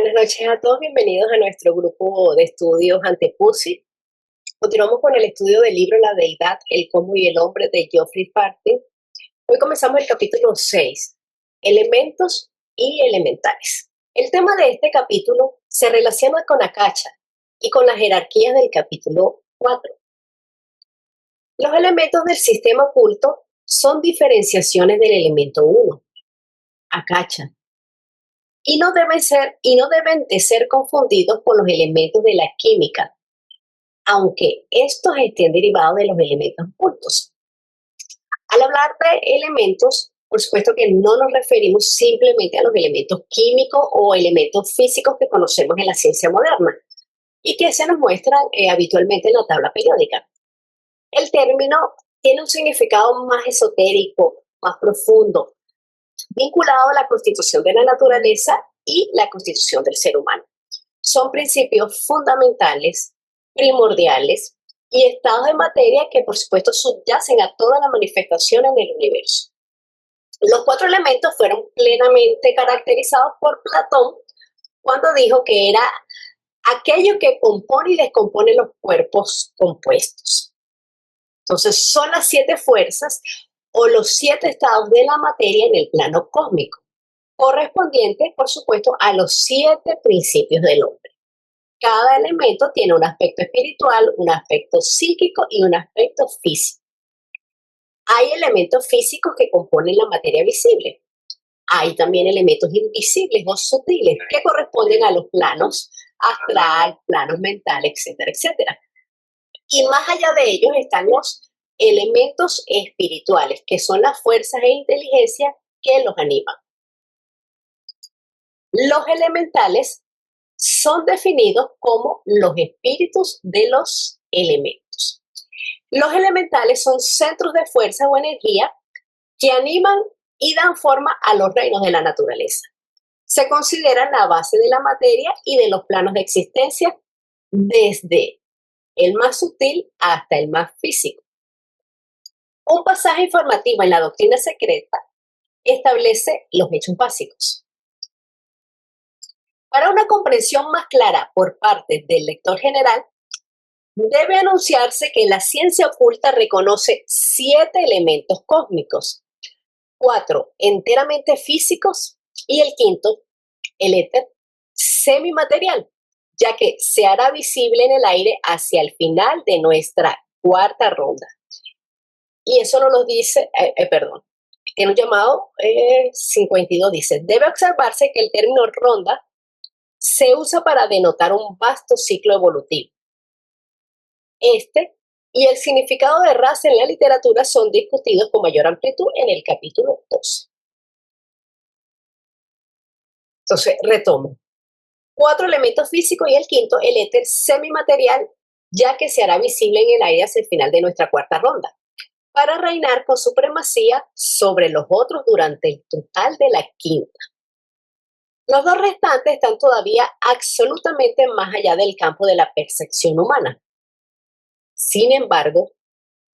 Buenas noches a todos, bienvenidos a nuestro grupo de estudios Antepusi. Continuamos con el estudio del libro La Deidad, el Cosmos y el Hombre de Geoffrey Farthing. Hoy comenzamos el capítulo 6, Elementos y Elementales. El tema de este capítulo se relaciona con Akacha y con las jerarquías del capítulo 4. Los elementos del sistema oculto son diferenciaciones del elemento 1, Akacha, y no deben de ser confundidos con los elementos de la química, aunque estos estén derivados de los elementos ocultos. Al hablar de elementos, por supuesto que no nos referimos simplemente a los elementos químicos o elementos físicos que conocemos en la ciencia moderna y que se nos muestran habitualmente en la tabla periódica. El término tiene un significado más esotérico, más profundo, vinculado a la constitución de la naturaleza y la constitución del ser humano. Son principios fundamentales, primordiales y estados de materia que por supuesto subyacen a toda la manifestación en el universo. Los 4 elementos fueron plenamente caracterizados por Platón cuando dijo que era aquello que compone y descompone los cuerpos compuestos. Entonces son las 7 fuerzas o los 7 estados de la materia en el plano cósmico, correspondientes, por supuesto, a los 7 principios del hombre. Cada elemento tiene un aspecto espiritual, un aspecto psíquico y un aspecto físico. Hay elementos físicos que componen la materia visible. Hay también elementos invisibles o sutiles que corresponden a los planos astral, planos mentales, etcétera, etcétera. Y más allá de ellos están los elementos espirituales, que son las fuerzas e inteligencias que los animan. Los elementales son definidos como los espíritus de los elementos. Los elementales son centros de fuerza o energía que animan y dan forma a los reinos de la naturaleza. Se consideran la base de la materia y de los planos de existencia desde el más sutil hasta el más físico. Un pasaje informativo en la doctrina secreta establece los hechos básicos. Para una comprensión más clara por parte del lector general, debe anunciarse que la ciencia oculta reconoce 7 elementos cósmicos, 4 enteramente físicos y el quinto, el éter, semimaterial, ya que se hará visible en el aire hacia el final de nuestra 4ª ronda. Y eso no nos dice, tiene un llamado 52, dice, debe observarse que el término ronda se usa para denotar un vasto ciclo evolutivo. Este y el significado de raza en la literatura son discutidos con mayor amplitud en el capítulo 12. Entonces, retomo. 4 elementos físicos y el quinto, el éter semimaterial, ya que se hará visible en el aire hacia el final de nuestra 4ª ronda, para reinar con supremacía sobre los otros durante el total de la 5ª. Los 2 restantes están todavía absolutamente más allá del campo de la percepción humana. Sin embargo,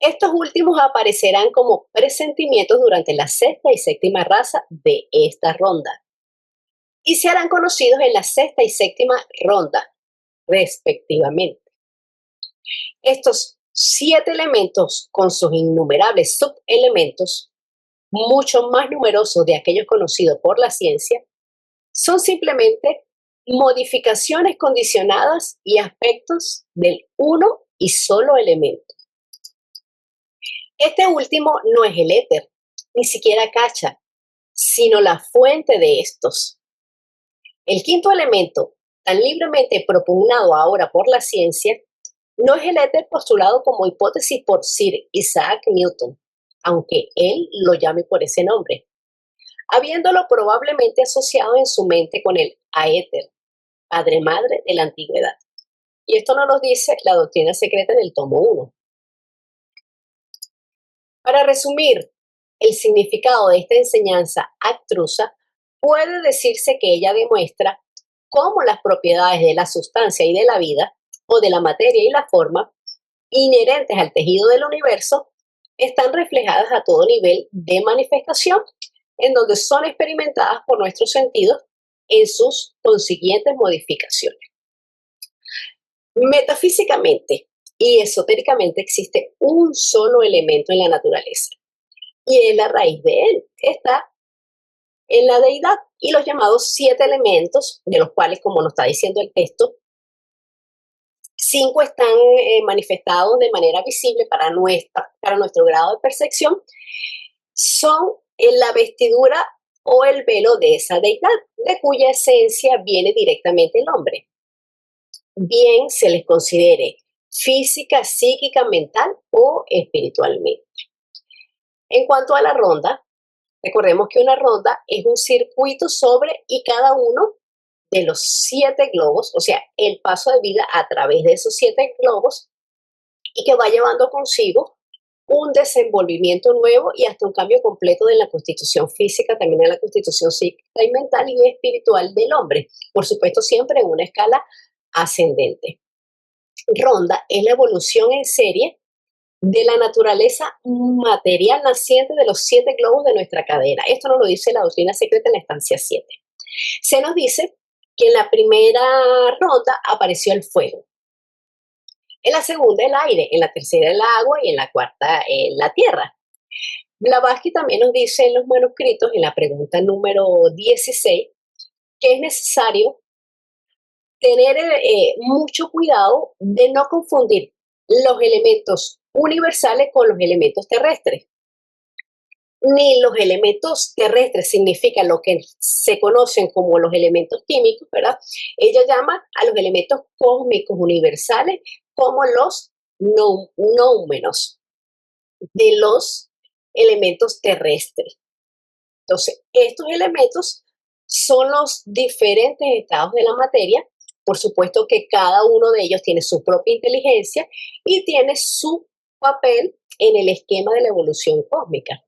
estos últimos aparecerán como presentimientos durante la 6ª y 7ª raza de esta ronda y se harán conocidos en la 6ª y 7ª ronda, respectivamente. Estos 7 elementos con sus innumerables subelementos, mucho más numerosos de aquellos conocidos por la ciencia, son simplemente modificaciones condicionadas y aspectos del uno y solo elemento. Este último no es el éter, ni siquiera Akacha, sino la fuente de estos. El quinto elemento, tan libremente propugnado ahora por la ciencia, no es el éter postulado como hipótesis por Sir Isaac Newton, aunque él lo llame por ese nombre, habiéndolo probablemente asociado en su mente con el aéter, padre-madre de la antigüedad. Y esto nos lo dice la doctrina secreta en el tomo 1. Para resumir el significado de esta enseñanza abstrusa, puede decirse que ella demuestra cómo las propiedades de la sustancia y de la vida, o de la materia y la forma, inherentes al tejido del universo, están reflejadas a todo nivel de manifestación, en donde son experimentadas por nuestros sentidos en sus consiguientes modificaciones. Metafísicamente y esotéricamente existe un solo elemento en la naturaleza y es la raíz de él. Está en la deidad y los llamados 7 elementos, de los cuales, como nos está diciendo el texto, 5 están manifestados de manera visible para nuestro grado de percepción, son la vestidura o el velo de esa deidad, de cuya esencia viene directamente el hombre. Bien se les considere física, psíquica, mental o espiritualmente. En cuanto a la ronda, recordemos que una ronda es un circuito sobre y cada uno de los 7 globos, o sea, el paso de vida a través de esos 7 globos y que va llevando consigo un desenvolvimiento nuevo y hasta un cambio completo de la constitución física, también de la constitución psíquica y mental y espiritual del hombre. Por supuesto, siempre en una escala ascendente. Ronda es la evolución en serie de la naturaleza material naciente de los 7 globos de nuestra cadena. Esto nos lo dice la doctrina secreta en la estancia 7. Se nos dice que en la primera ronda apareció el fuego, en la segunda el aire, en la tercera el agua y en la cuarta la tierra. Blavatsky también nos dice en los manuscritos, en la pregunta número 16, que es necesario tener mucho cuidado de no confundir los elementos universales con los elementos terrestres. Ni los elementos terrestres significan lo que se conocen como los elementos químicos, ¿verdad? Ella llama a los elementos cósmicos universales como los noúmenos de los elementos terrestres. Entonces, estos elementos son los diferentes estados de la materia. Por supuesto que cada uno de ellos tiene su propia inteligencia y tiene su papel en el esquema de la evolución cósmica.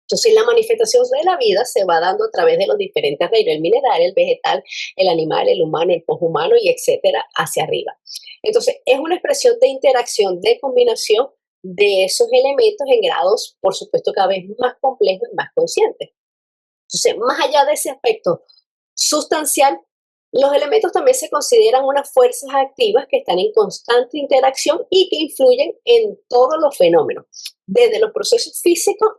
Entonces, la manifestación de la vida se va dando a través de los diferentes reinos, el mineral, el vegetal, el animal, el humano, el poshumano y etcétera, hacia arriba. Entonces, es una expresión de interacción, de combinación de esos elementos en grados, por supuesto, cada vez más complejos y más conscientes. Entonces, más allá de ese aspecto sustancial, los elementos también se consideran unas fuerzas activas que están en constante interacción y que influyen en todos los fenómenos, desde los procesos físicos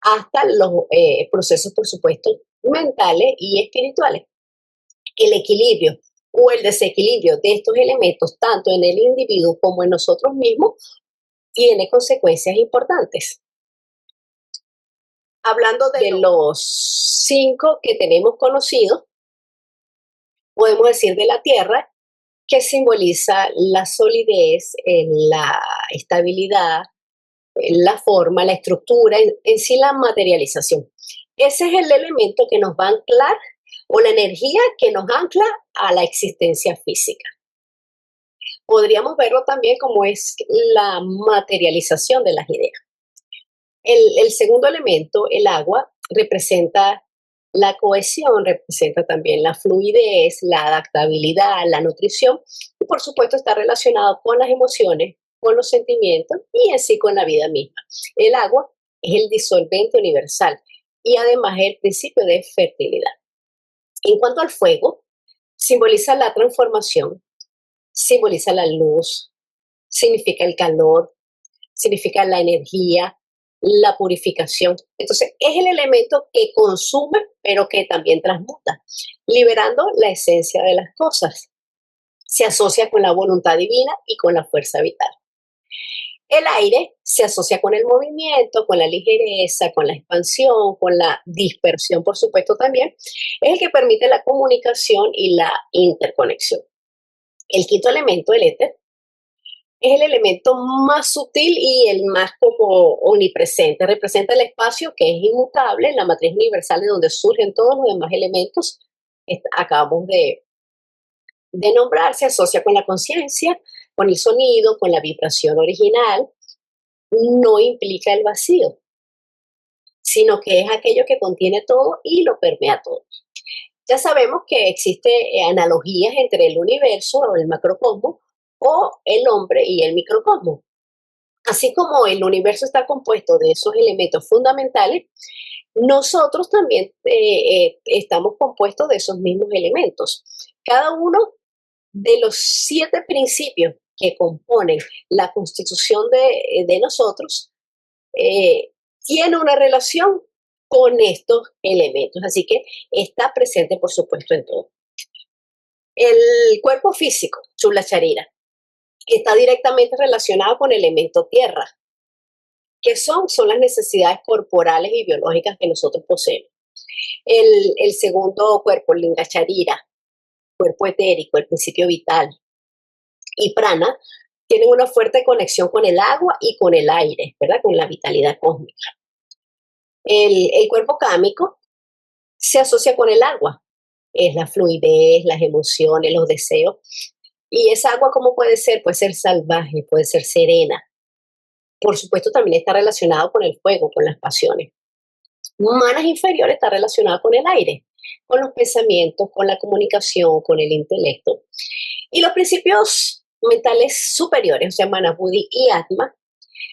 hasta los procesos, por supuesto, mentales y espirituales. El equilibrio o el desequilibrio de estos elementos, tanto en el individuo como en nosotros mismos, tiene consecuencias importantes. Hablando de los 5 que tenemos conocidos, podemos decir de la Tierra, que simboliza la solidez, la estabilidad, la forma, la estructura, en sí la materialización. Ese es el elemento que nos va a anclar, o la energía que nos ancla a la existencia física. Podríamos verlo también como es la materialización de las ideas. El segundo elemento, el agua, representa la cohesión, representa también la fluidez, la adaptabilidad, la nutrición y por supuesto está relacionado con las emociones, con los sentimientos y en sí con la vida misma. El agua es el disolvente universal y además es el principio de fertilidad. En cuanto al fuego, simboliza la transformación, simboliza la luz, significa el calor, significa la energía, la purificación. Entonces, es el elemento que consume, pero que también transmuta, liberando la esencia de las cosas. Se asocia con la voluntad divina y con la fuerza vital. El aire se asocia con el movimiento, con la ligereza, con la expansión, con la dispersión, por supuesto, también. Es el que permite la comunicación y la interconexión. El quinto elemento, el éter, es el elemento más sutil y el más como omnipresente. Representa el espacio que es inmutable, la matriz universal de donde surgen todos los demás elementos. Acabamos de nombrar, se asocia con la conciencia, con el sonido, con la vibración original. No implica el vacío, sino que es aquello que contiene todo y lo permea todo. Ya sabemos que existen analogías entre el universo o el macrocosmos o el hombre y el microcosmos. Así como el universo está compuesto de esos elementos fundamentales, nosotros también estamos compuestos de esos mismos elementos. Cada uno de los 7 principios que componen la constitución de nosotros tiene una relación con estos elementos, así que está presente, por supuesto, en todo. El cuerpo físico, Chula Charira, está directamente relacionado con el elemento tierra. ¿Qué son? Son las necesidades corporales y biológicas que nosotros poseemos. El segundo cuerpo, Linga Charira, cuerpo etérico, el principio vital, y prana, tienen una fuerte conexión con el agua y con el aire, ¿verdad? Con la vitalidad cósmica. El cuerpo cámico se asocia con el agua, es la fluidez, las emociones, los deseos. Y esa agua, ¿cómo puede ser? Puede ser salvaje, puede ser serena. Por supuesto, también está relacionado con el fuego, con las pasiones. Manas inferiores está relacionado con el aire, con los pensamientos, con la comunicación, con el intelecto. Y los principios mentales superiores, o sea, Mana, Buddhi y Atma,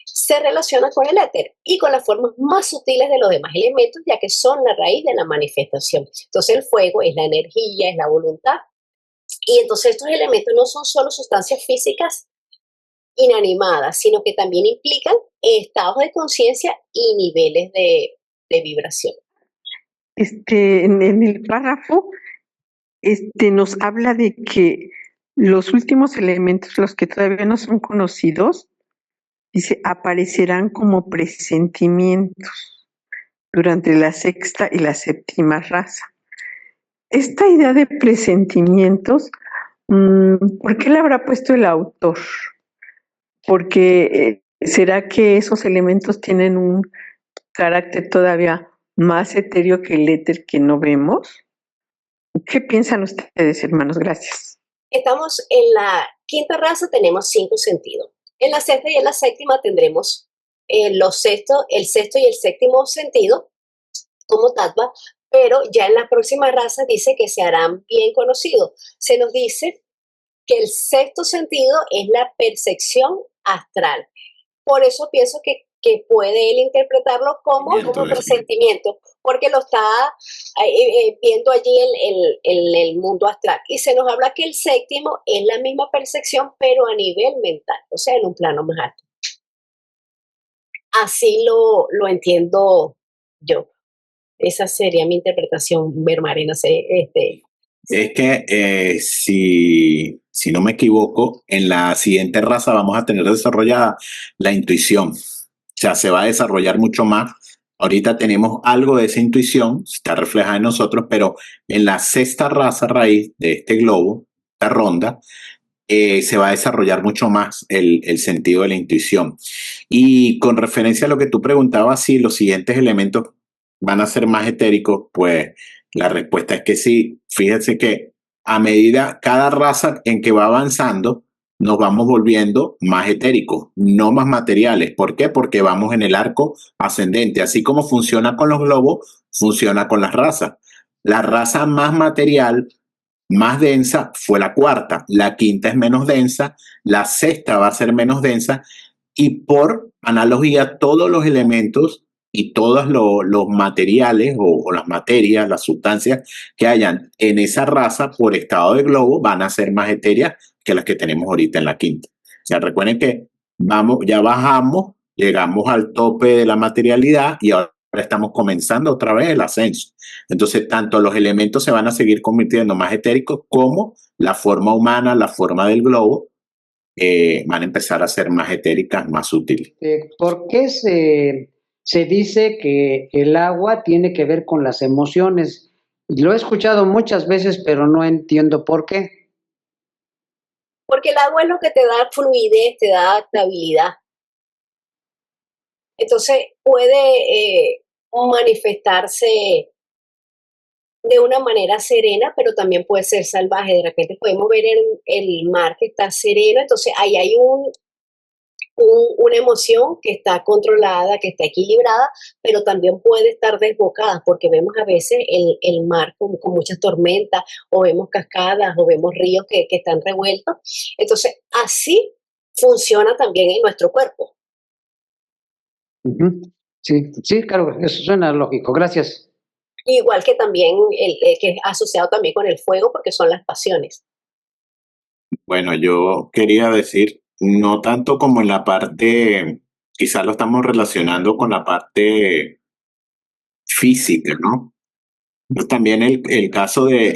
se relacionan con el éter y con las formas más sutiles de los demás elementos, ya que son la raíz de la manifestación. Entonces el fuego es la energía, es la voluntad. Y entonces estos elementos no son solo sustancias físicas inanimadas, sino que también implican estados de conciencia y niveles de vibración. En el párrafo, nos habla de que los últimos elementos, los que todavía no son conocidos, dice, aparecerán como presentimientos durante la sexta y la séptima raza. Esta idea de presentimientos, ¿por qué la habrá puesto el autor? Porque ¿será que esos elementos tienen un carácter todavía más etéreo que el éter que no vemos? ¿Qué piensan ustedes, hermanos? Gracias. Estamos en la quinta raza, tenemos 5 sentidos. En la sexta y en la séptima tendremos el sexto y el séptimo sentido como tattva, pero ya en la próxima raza dice que se harán bien conocidos. Se nos dice que el sexto sentido es la percepción astral. Por eso pienso que puede él interpretarlo como presentimiento, porque lo está viendo allí el mundo astral. Y se nos habla que el séptimo es la misma percepción, pero a nivel mental, o sea, en un plano más alto. Así lo entiendo yo. Esa sería mi interpretación, Bermari, no sé. Es que si no me equivoco, en la siguiente raza vamos a tener desarrollada la intuición. O sea, se va a desarrollar mucho más. Ahorita tenemos algo de esa intuición, está reflejada en nosotros, pero en la sexta raza raíz de este globo, esta ronda, se va a desarrollar mucho más el sentido de la intuición. Y con referencia a lo que tú preguntabas, si los siguientes elementos van a ser más etéricos, pues la respuesta es que sí. Fíjense que a medida, cada raza en que va avanzando, nos vamos volviendo más etéricos, no más materiales. ¿Por qué? Porque vamos en el arco ascendente. Así como funciona con los globos, funciona con las razas. La raza más material, más densa, fue la cuarta. La quinta es menos densa, la sexta va a ser menos densa, y por analogía, todos los elementos y todos los materiales o las materias, las sustancias que hayan en esa raza por estado de globo van a ser más etéreas que las que tenemos ahorita en la quinta. O sea, recuerden que ya bajamos, llegamos al tope de la materialidad y ahora estamos comenzando otra vez el ascenso. Entonces, tanto los elementos se van a seguir convirtiendo más etéricos como la forma humana, la forma del globo, van a empezar a ser más etéricas, más sutiles. ¿Por qué se dice que el agua tiene que ver con las emociones? Lo he escuchado muchas veces, pero no entiendo por qué. Porque el agua es lo que te da fluidez, te da adaptabilidad. Entonces puede manifestarse de una manera serena, pero también puede ser salvaje. De repente podemos ver el mar que está sereno, entonces ahí hay una emoción que está controlada, que está equilibrada, pero también puede estar desbocada, porque vemos a veces el mar con muchas tormentas, o vemos cascadas, o vemos ríos que están revueltos. Entonces, así funciona también en nuestro cuerpo. Sí, sí, claro, eso suena lógico. Gracias. Igual que también que es asociado también con el fuego, porque son las pasiones. Bueno, yo quería decir, no tanto como en la parte, quizás lo estamos relacionando con la parte física, ¿no? Pues también el caso de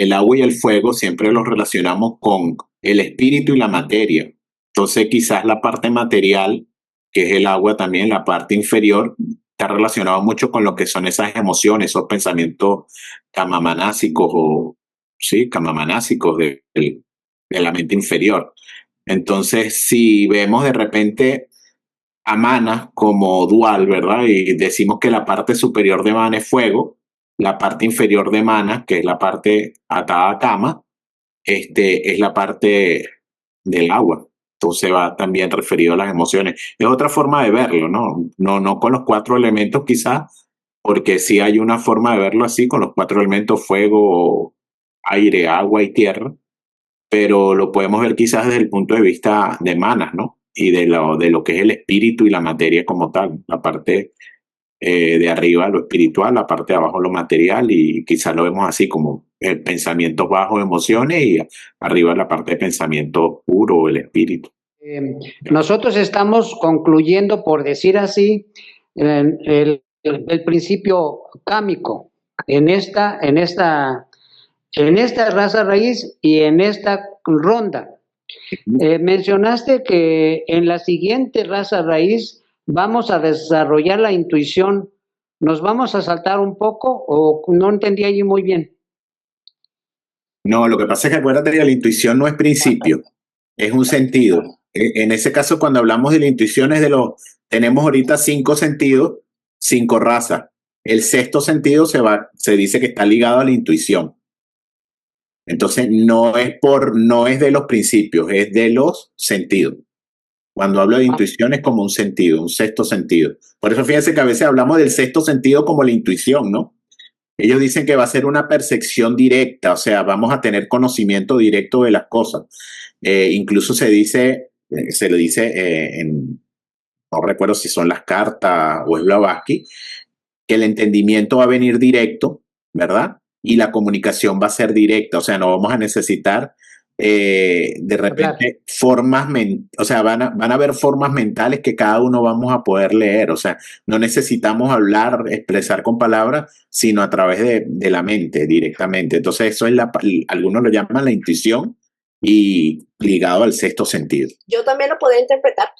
el agua y el fuego siempre los relacionamos con el espíritu y la materia. Entonces quizás la parte material, que es el agua también, la parte inferior, está relacionado mucho con lo que son esas emociones, esos pensamientos camamanásicos o, sí, camamanásicos de la mente inferior. Entonces, si vemos de repente a Mana como dual, ¿verdad? Y decimos que la parte superior de Mana es fuego, la parte inferior de Mana, que es la parte atada a Kama, es la parte del agua. Entonces va también referido a las emociones. Es otra forma de verlo, ¿no? No con los 4 elementos quizás, porque sí hay una forma de verlo así, con los 4 elementos, fuego, aire, agua y tierra, pero lo podemos ver quizás desde el punto de vista de Manas, ¿no? Y de lo que es el espíritu y la materia como tal, la parte de arriba lo espiritual, la parte de abajo lo material, y quizás lo vemos así como pensamientos bajos, emociones, y arriba la parte de pensamiento puro, el espíritu. Nosotros estamos concluyendo, por decir así, el principio cámico en esta raza raíz y en esta ronda. Mencionaste que en la siguiente raza raíz vamos a desarrollar la intuición. ¿Nos vamos a saltar un poco o no entendí allí muy bien? No, lo que pasa es que acuérdate que la intuición no es principio, es un sentido. En ese caso, cuando hablamos de la intuición, tenemos ahorita 5 sentidos, 5 razas. El sexto sentido se dice que está ligado a la intuición. Entonces, no es de los principios, es de los sentidos. Cuando hablo de intuición es como un sentido, un sexto sentido. Por eso fíjense que a veces hablamos del sexto sentido como la intuición, ¿no? Ellos dicen que va a ser una percepción directa, o sea, vamos a tener conocimiento directo de las cosas. Incluso se le dice no recuerdo si son las cartas o es Blavatsky, que el entendimiento va a venir directo, ¿verdad? Y la comunicación va a ser directa, o sea, no vamos a necesitar de repente o sea, van a haber formas mentales que cada uno vamos a poder leer, o sea, no necesitamos hablar, expresar con palabras, sino a través de la mente directamente. Entonces, eso es algunos lo llaman la intuición y ligado al sexto sentido. Yo también lo puedo interpretar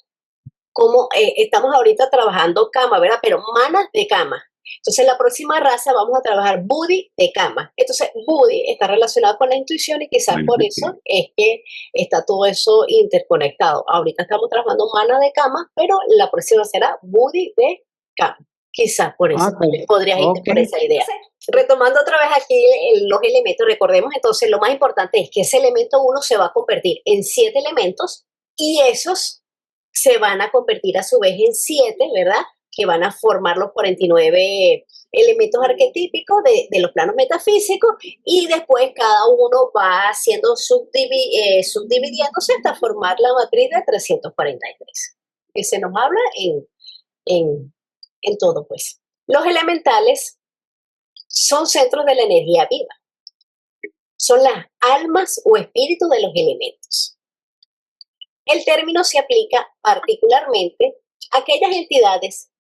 como estamos ahorita trabajando Kama, ¿verdad? Pero Manas de Kama. Entonces, la próxima raza vamos a trabajar Buddhi de Kama. Entonces, Buddhi está relacionado con la intuición y quizás por eso es que está todo eso interconectado. Ahorita estamos trabajando Mana de Kama, pero la próxima será Buddhi de Kama. Quizás por eso podrías irte por esa idea. Retomando otra vez aquí los elementos, recordemos entonces lo más importante es que ese elemento 1 se va a convertir en 7 elementos y esos se van a convertir a su vez en 7, ¿verdad? Que van a formar los 49 elementos arquetípicos de los planos metafísicos y después cada uno va siendo subdividiéndose hasta formar la matriz de 343, que se nos habla en todo, pues. Los elementales son centros de la energía viva. Son las almas o espíritus de los elementos. El término se aplica particularmente a aquellas entidades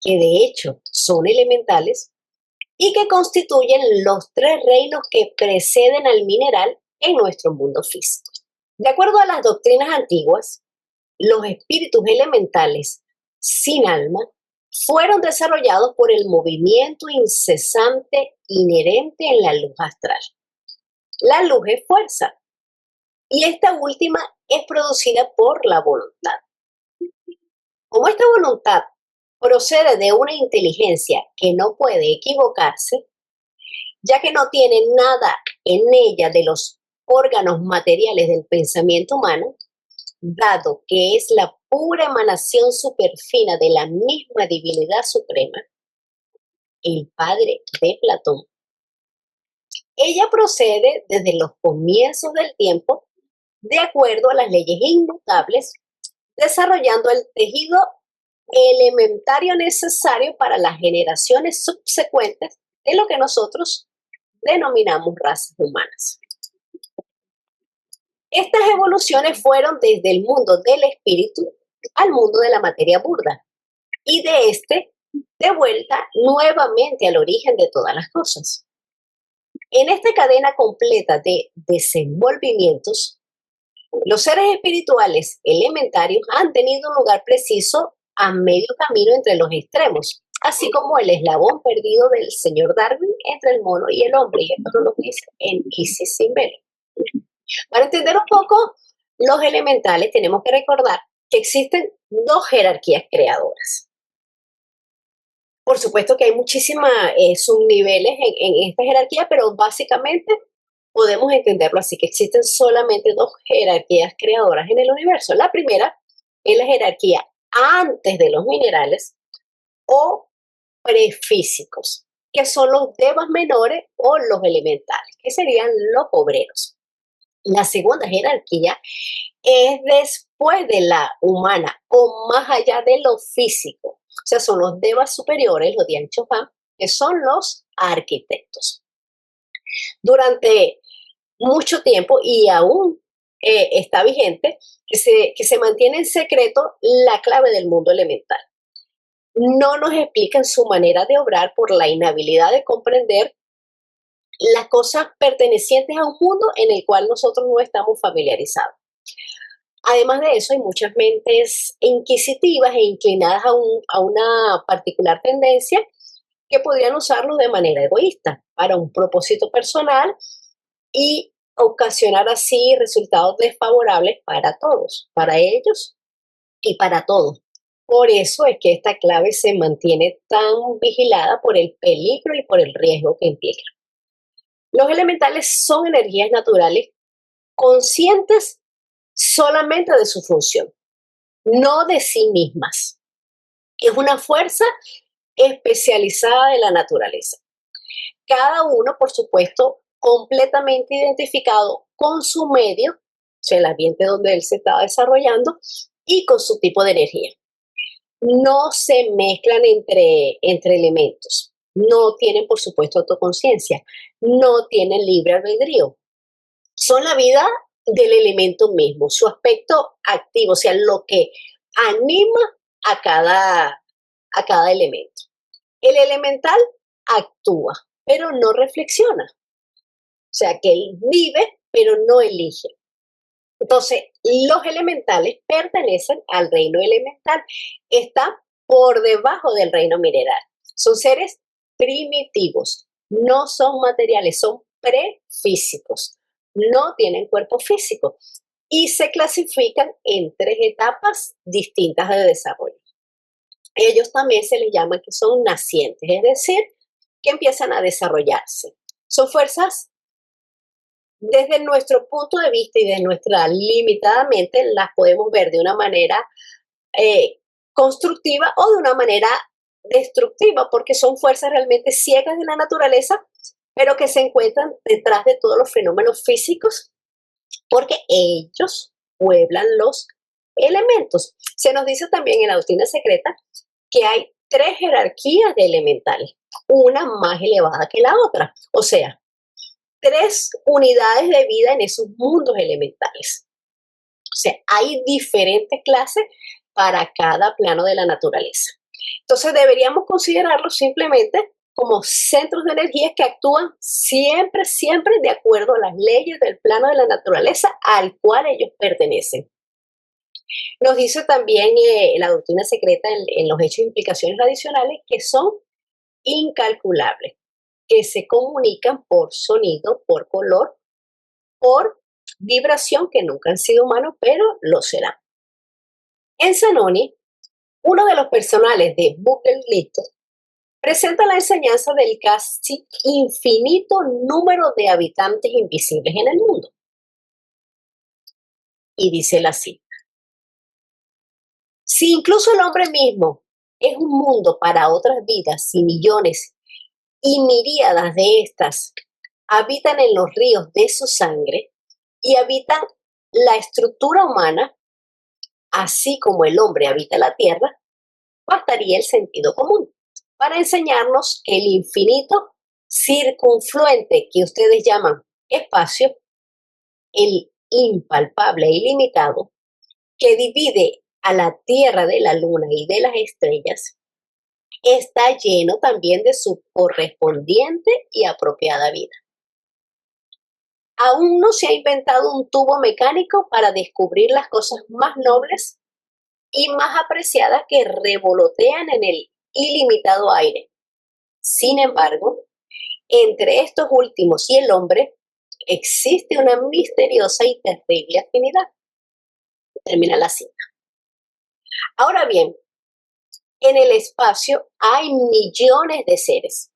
que de hecho son elementales y que constituyen los 3 reinos que preceden al mineral en nuestro mundo físico. De acuerdo a las doctrinas antiguas, los espíritus elementales sin alma fueron desarrollados por el movimiento incesante inherente en la luz astral. La luz es fuerza y esta última es producida por la voluntad. Como esta voluntad procede de una inteligencia que no puede equivocarse, ya que no tiene nada en ella de los órganos materiales del pensamiento humano, dado que es la pura emanación superfina de la misma divinidad suprema, el Padre de Platón. Ella procede desde los comienzos del tiempo de acuerdo a las leyes inmutables, desarrollando el tejido elementario necesario para las generaciones subsecuentes de lo que nosotros denominamos razas humanas. Estas evoluciones fueron desde el mundo del espíritu al mundo de la materia burda y de vuelta nuevamente al origen de todas las cosas. En esta cadena completa de desenvolvimientos, los seres espirituales elementarios han tenido un lugar preciso a medio camino entre los extremos, así como el eslabón perdido del señor Darwin entre el mono y el hombre, y esto nos lo dice en Isis sin velo. Para entender un poco los elementales, tenemos que recordar que existen dos jerarquías creadoras. Por supuesto que hay muchísimas subniveles en esta jerarquía, pero básicamente podemos entenderlo así, que existen solamente dos jerarquías creadoras en el universo. La primera es la jerarquía antes de los minerales o prefísicos, que son los devas menores o los elementales, que serían los obreros. La segunda jerarquía es después de la humana o más allá de lo físico. O sea, son los devas superiores, los Dian Chopin, que son los arquitectos. Durante mucho tiempo y aún está vigente que se mantiene en secreto la clave del mundo elemental. No nos explican su manera de obrar por la inhabilidad de comprender las cosas pertenecientes a un mundo en el cual nosotros no estamos familiarizados. Además de eso, hay muchas mentes inquisitivas e inclinadas a una particular tendencia que podrían usarlo de manera egoísta para un propósito personal y ocasionar así resultados desfavorables para todos, para ellos y para todos. Por eso es que esta clave se mantiene tan vigilada por el peligro y por el riesgo que implica. Los elementales son energías naturales conscientes solamente de su función, no de sí mismas. Es una fuerza especializada de la naturaleza. Cada uno, por supuesto, completamente identificado con su medio, o sea, el ambiente donde él se estaba desarrollando, y con su tipo de energía. No se mezclan entre elementos. No tienen, por supuesto, autoconciencia. No tienen libre albedrío. Son la vida del elemento mismo, su aspecto activo, o sea, lo que anima a cada elemento. El elemental actúa, pero no reflexiona. O sea, que él vive, pero no elige. Entonces, los elementales pertenecen al reino elemental, están por debajo del reino mineral. Son seres primitivos, no son materiales, son prefísicos, no tienen cuerpo físico y se clasifican en 3 etapas distintas de desarrollo. Ellos también se les llama que son nacientes, es decir, que empiezan a desarrollarse. Son fuerzas, desde nuestro punto de vista y de nuestra limitada mente, las podemos ver de una manera constructiva o de una manera destructiva, porque son fuerzas realmente ciegas de la naturaleza, pero que se encuentran detrás de todos los fenómenos físicos, porque ellos pueblan los elementos. Se nos dice también en la doctrina secreta que hay 3 jerarquías de elementales, una más elevada que la otra, o sea, 3 unidades de vida en esos mundos elementales. O sea, hay diferentes clases para cada plano de la naturaleza. Entonces deberíamos considerarlos simplemente como centros de energía que actúan siempre de acuerdo a las leyes del plano de la naturaleza al cual ellos pertenecen. Nos dice también la doctrina secreta en los hechos e implicaciones adicionales que son incalculables, que se comunican por sonido, por color, por vibración, que nunca han sido humanos, pero lo serán. En Zanoni, uno de los personales de Buckel-Lister presenta la enseñanza del casi infinito número de habitantes invisibles en el mundo. Y dice así: si incluso el hombre mismo es un mundo para otras vidas y millones y miríadas de estas habitan en los ríos de su sangre y habitan la estructura humana, así como el hombre habita la tierra, bastaría el sentido común para enseñarnos que el infinito circunfluente que ustedes llaman espacio, el impalpable e ilimitado, que divide a la Tierra de la Luna y de las estrellas, está lleno también de su correspondiente y apropiada vida. Aún no se ha inventado un tubo mecánico para descubrir las cosas más nobles y más apreciadas que revolotean en el ilimitado aire. Sin embargo, entre estos últimos y el hombre existe una misteriosa y terrible afinidad. Termina la cita. Ahora bien, en el espacio hay millones de seres,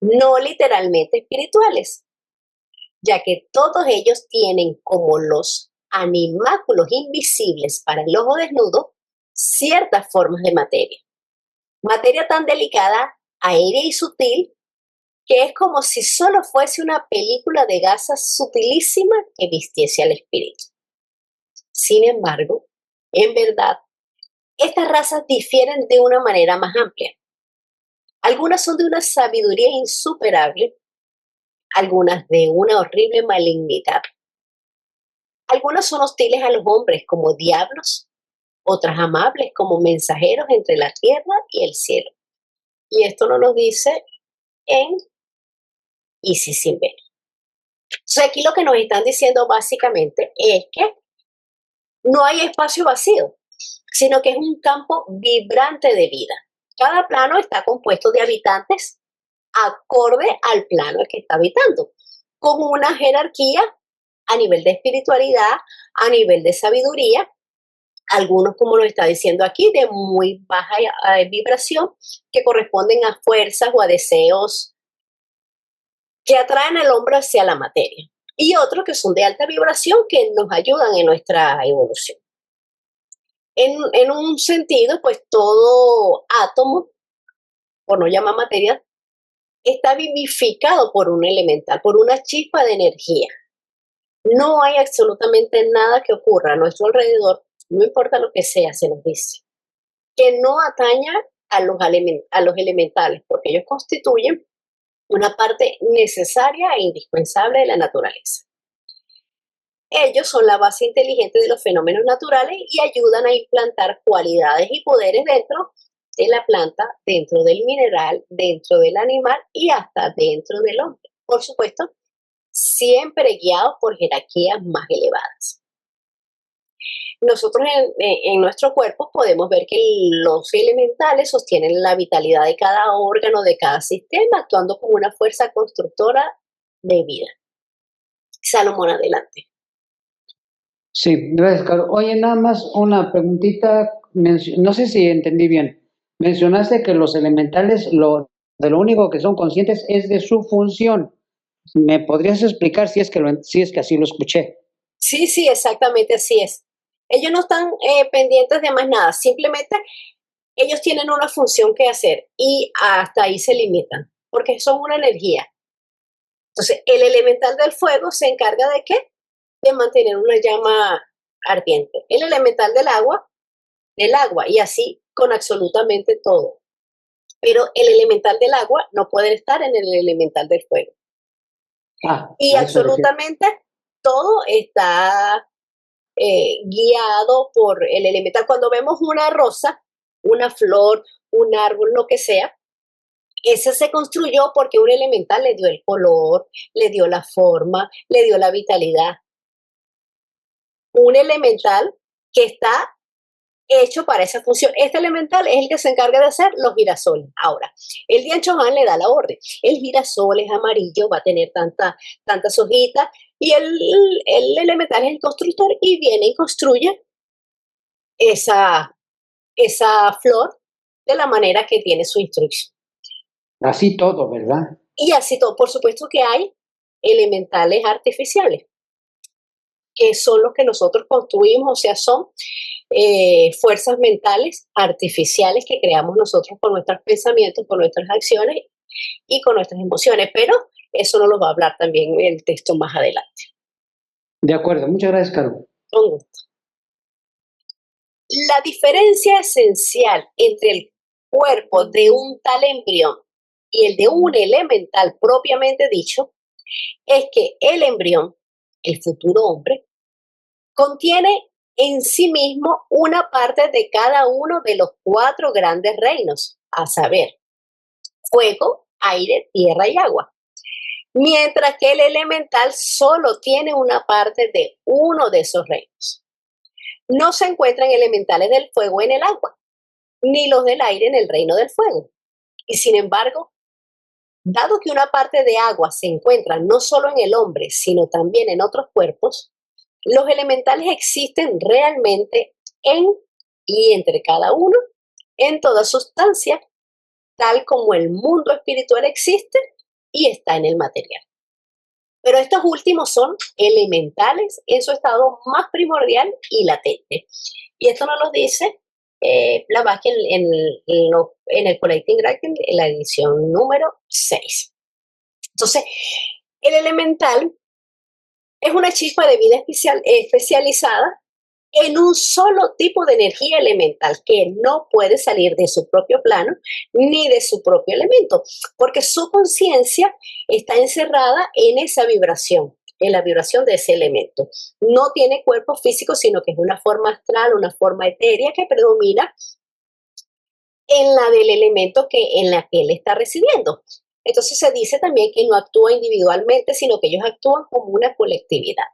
no literalmente espirituales, ya que todos ellos tienen como los animáculos invisibles para el ojo desnudo ciertas formas de materia. Materia tan delicada, aérea y sutil, que es como si solo fuese una película de gasas sutilísima que vistiese al espíritu. Sin embargo, en verdad, estas razas difieren de una manera más amplia. Algunas son de una sabiduría insuperable, algunas de una horrible malignidad. Algunas son hostiles a los hombres como diablos, otras amables como mensajeros entre la tierra y el cielo. Y esto no nos dice en Isis Silvera. Entonces aquí lo que nos están diciendo básicamente es que no hay espacio vacío, sino que es un campo vibrante de vida. Cada plano está compuesto de habitantes acorde al plano al que está habitando, con una jerarquía a nivel de espiritualidad, a nivel de sabiduría, algunos, como lo está diciendo aquí, de muy baja vibración, que corresponden a fuerzas o a deseos que atraen al hombre hacia la materia, y otros que son de alta vibración que nos ayudan en nuestra evolución. En un sentido, pues todo átomo, por no llamar materia, está vivificado por un elemental, por una chispa de energía. No hay absolutamente nada que ocurra a nuestro alrededor, no importa lo que sea, se nos dice, que no ataña a los elementales, porque ellos constituyen una parte necesaria e indispensable de la naturaleza. Ellos son la base inteligente de los fenómenos naturales y ayudan a implantar cualidades y poderes dentro de la planta, dentro del mineral, dentro del animal y hasta dentro del hombre. Por supuesto, siempre guiados por jerarquías más elevadas. Nosotros en nuestro cuerpo podemos ver que los elementales sostienen la vitalidad de cada órgano, de cada sistema, actuando como una fuerza constructora de vida. Salomón, adelante. Sí, gracias, Caro. Oye, nada más una preguntita, no sé si entendí bien. Mencionaste que los elementales de lo único que son conscientes es de su función. ¿Me podrías explicar si es que así lo escuché? Sí, exactamente así es. Ellos no están pendientes de más nada, simplemente ellos tienen una función que hacer y hasta ahí se limitan, porque son una energía. Entonces, el elemental del fuego se encarga de ¿qué? De mantener una llama ardiente. El elemental del agua, y así con absolutamente todo. Pero el elemental del agua no puede estar en el elemental del fuego. Y absolutamente todo está guiado por el elemental. Cuando vemos una rosa, una flor, un árbol, lo que sea, ese se construyó porque un elemental le dio el color, le dio la forma, le dio la vitalidad. Un elemental que está hecho para esa función. Este elemental es el que se encarga de hacer los girasoles. Ahora, el Dian-Chohan le da la orden. El girasol es amarillo, va a tener tantas hojitas, y el elemental es el constructor y viene y construye esa flor de la manera que tiene su instrucción. Así todo, ¿verdad? Y así todo. Por supuesto que hay elementales artificiales, que son los que nosotros construimos, o sea, son fuerzas mentales artificiales que creamos nosotros con nuestros pensamientos, con nuestras acciones y con nuestras emociones, pero eso nos lo va a hablar también en el texto más adelante. De acuerdo, muchas gracias, Caro. Con gusto. La diferencia esencial entre el cuerpo de un tal embrión y el de un elemental propiamente dicho es que el embrión, el futuro hombre, contiene en sí mismo una parte de cada uno de los 4 grandes reinos, a saber, fuego, aire, tierra y agua. Mientras que el elemental solo tiene una parte de uno de esos reinos. No se encuentran elementales del fuego en el agua, ni los del aire en el reino del fuego. Y sin embargo, dado que una parte de agua se encuentra no solo en el hombre, sino también en otros cuerpos, los elementales existen realmente en y entre cada uno, en toda sustancia, tal como el mundo espiritual existe y está en el material. Pero estos últimos son elementales en su estado más primordial y latente. Y esto nos lo dice Blavatsky en el Collecting Writing, en la edición número 6. Entonces, el elemental es una chispa de vida especializada en un solo tipo de energía elemental que no puede salir de su propio plano ni de su propio elemento, porque su conciencia está encerrada en esa vibración, en la vibración de ese elemento. No tiene cuerpo físico, sino que es una forma astral, una forma etérea que predomina en la del elemento en la que él está residiendo. Entonces se dice también que no actúa individualmente, sino que ellos actúan como una colectividad.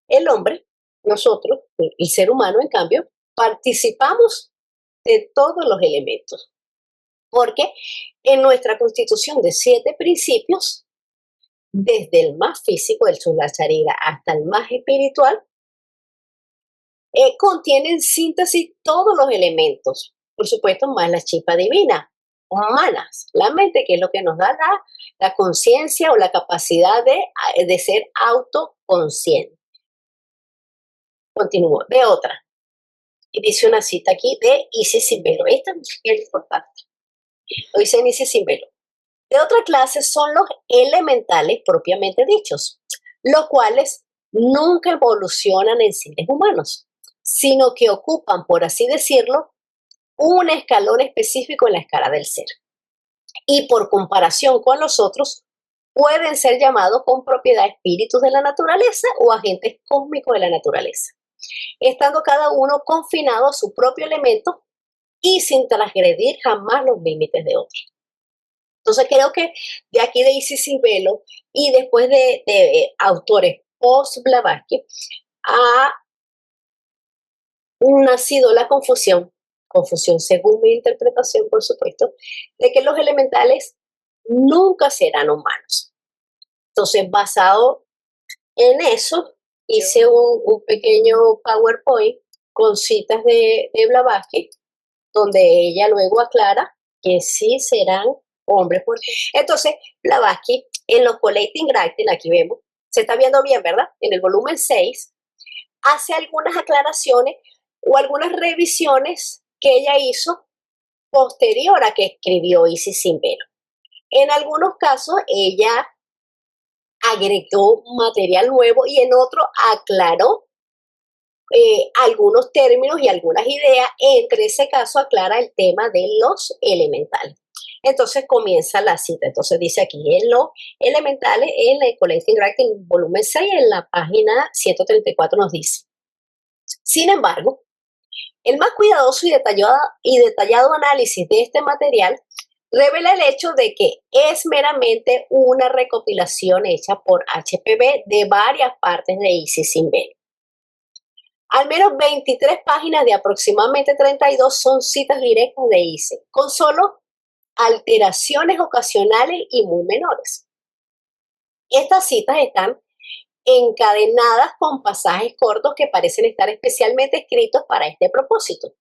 El hombre, nosotros, el ser humano, en cambio, participamos de todos los elementos, porque en nuestra constitución de 7 principios, desde el más físico, del Sulasarira, hasta el más espiritual, contienen síntesis todos los elementos, por supuesto, más la chispa divina, humanas, la mente, que es lo que nos da la conciencia o la capacidad de ser autoconsciente. Continúo, de otra. Y dice una cita aquí de Isis Simbelo. Esta es importante. Lo dice en Isis Simbelo. De otra clase son los elementales propiamente dichos, los cuales nunca evolucionan en seres humanos, sino que ocupan, por así decirlo, un escalón específico en la escala del ser. Y por comparación con los otros, pueden ser llamados con propiedad espíritus de la naturaleza o agentes cósmicos de la naturaleza, estando cada uno confinado a su propio elemento y sin transgredir jamás los límites de otro. Entonces creo que de aquí de Isis Simbelo y después de autores post-Blavatsky ha nacido la confusión según mi interpretación, por supuesto, de que los elementales nunca serán humanos. Entonces, basado en eso, hice un pequeño PowerPoint con citas de Blavatsky, donde ella luego aclara que sí serán hombres. Entonces, Blavatsky, en los Collecting Writing, aquí vemos, se está viendo bien, ¿verdad? En el volumen 6, hace algunas aclaraciones o algunas revisiones que ella hizo posterior a que escribió Isis Simbelo. En algunos casos, ella agregó material nuevo y en otro aclaró algunos términos y algunas ideas. Entre ese caso aclara el tema de los elementales. Entonces comienza la cita. Entonces dice aquí, en los elementales, en el Collecting Writing volumen 6, en la página 134 nos dice: sin embargo, el más cuidadoso y detallado análisis de este material revela el hecho de que es meramente una recopilación hecha por HPB de varias partes de Isis Simbelo. Al menos 23 páginas de aproximadamente 32 son citas directas de Isis, con solo alteraciones ocasionales y muy menores. Estas citas están encadenadas con pasajes cortos que parecen estar especialmente escritos para este propósito.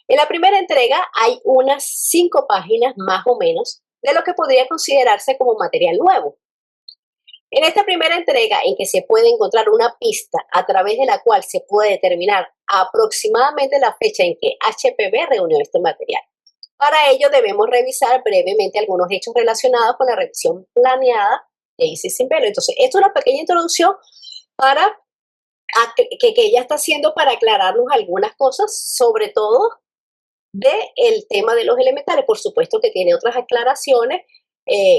En la primera entrega hay unas 5 páginas más o menos de lo que podría considerarse como material nuevo. En esta primera entrega, en que se puede encontrar una pista a través de la cual se puede determinar aproximadamente la fecha en que HPB reunió este material. Para ello debemos revisar brevemente algunos hechos relacionados con la revisión planeada de Isis Simbelo. Entonces, esto es una pequeña introducción para que ella está haciendo para aclararnos algunas cosas, sobre todo del tema de los elementales. Por supuesto que tiene otras aclaraciones,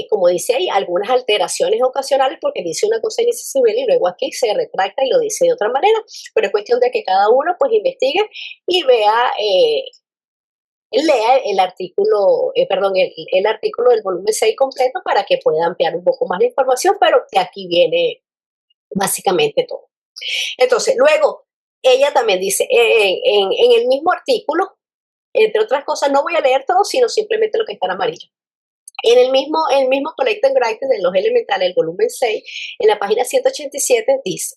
como dice ahí, algunas alteraciones ocasionales, porque dice una cosa en Isabel y luego aquí se retracta y lo dice de otra manera, pero es cuestión de que cada uno pues investigue y vea, lea el artículo, el artículo del volumen 6 completo para que pueda ampliar un poco más la información, pero de aquí viene básicamente todo. Entonces, luego, ella también dice, en el mismo artículo, entre otras cosas, no voy a leer todo, sino simplemente lo que está en amarillo. En el mismo Collect and Write de los elementales, el volumen 6, en la página 187, dice,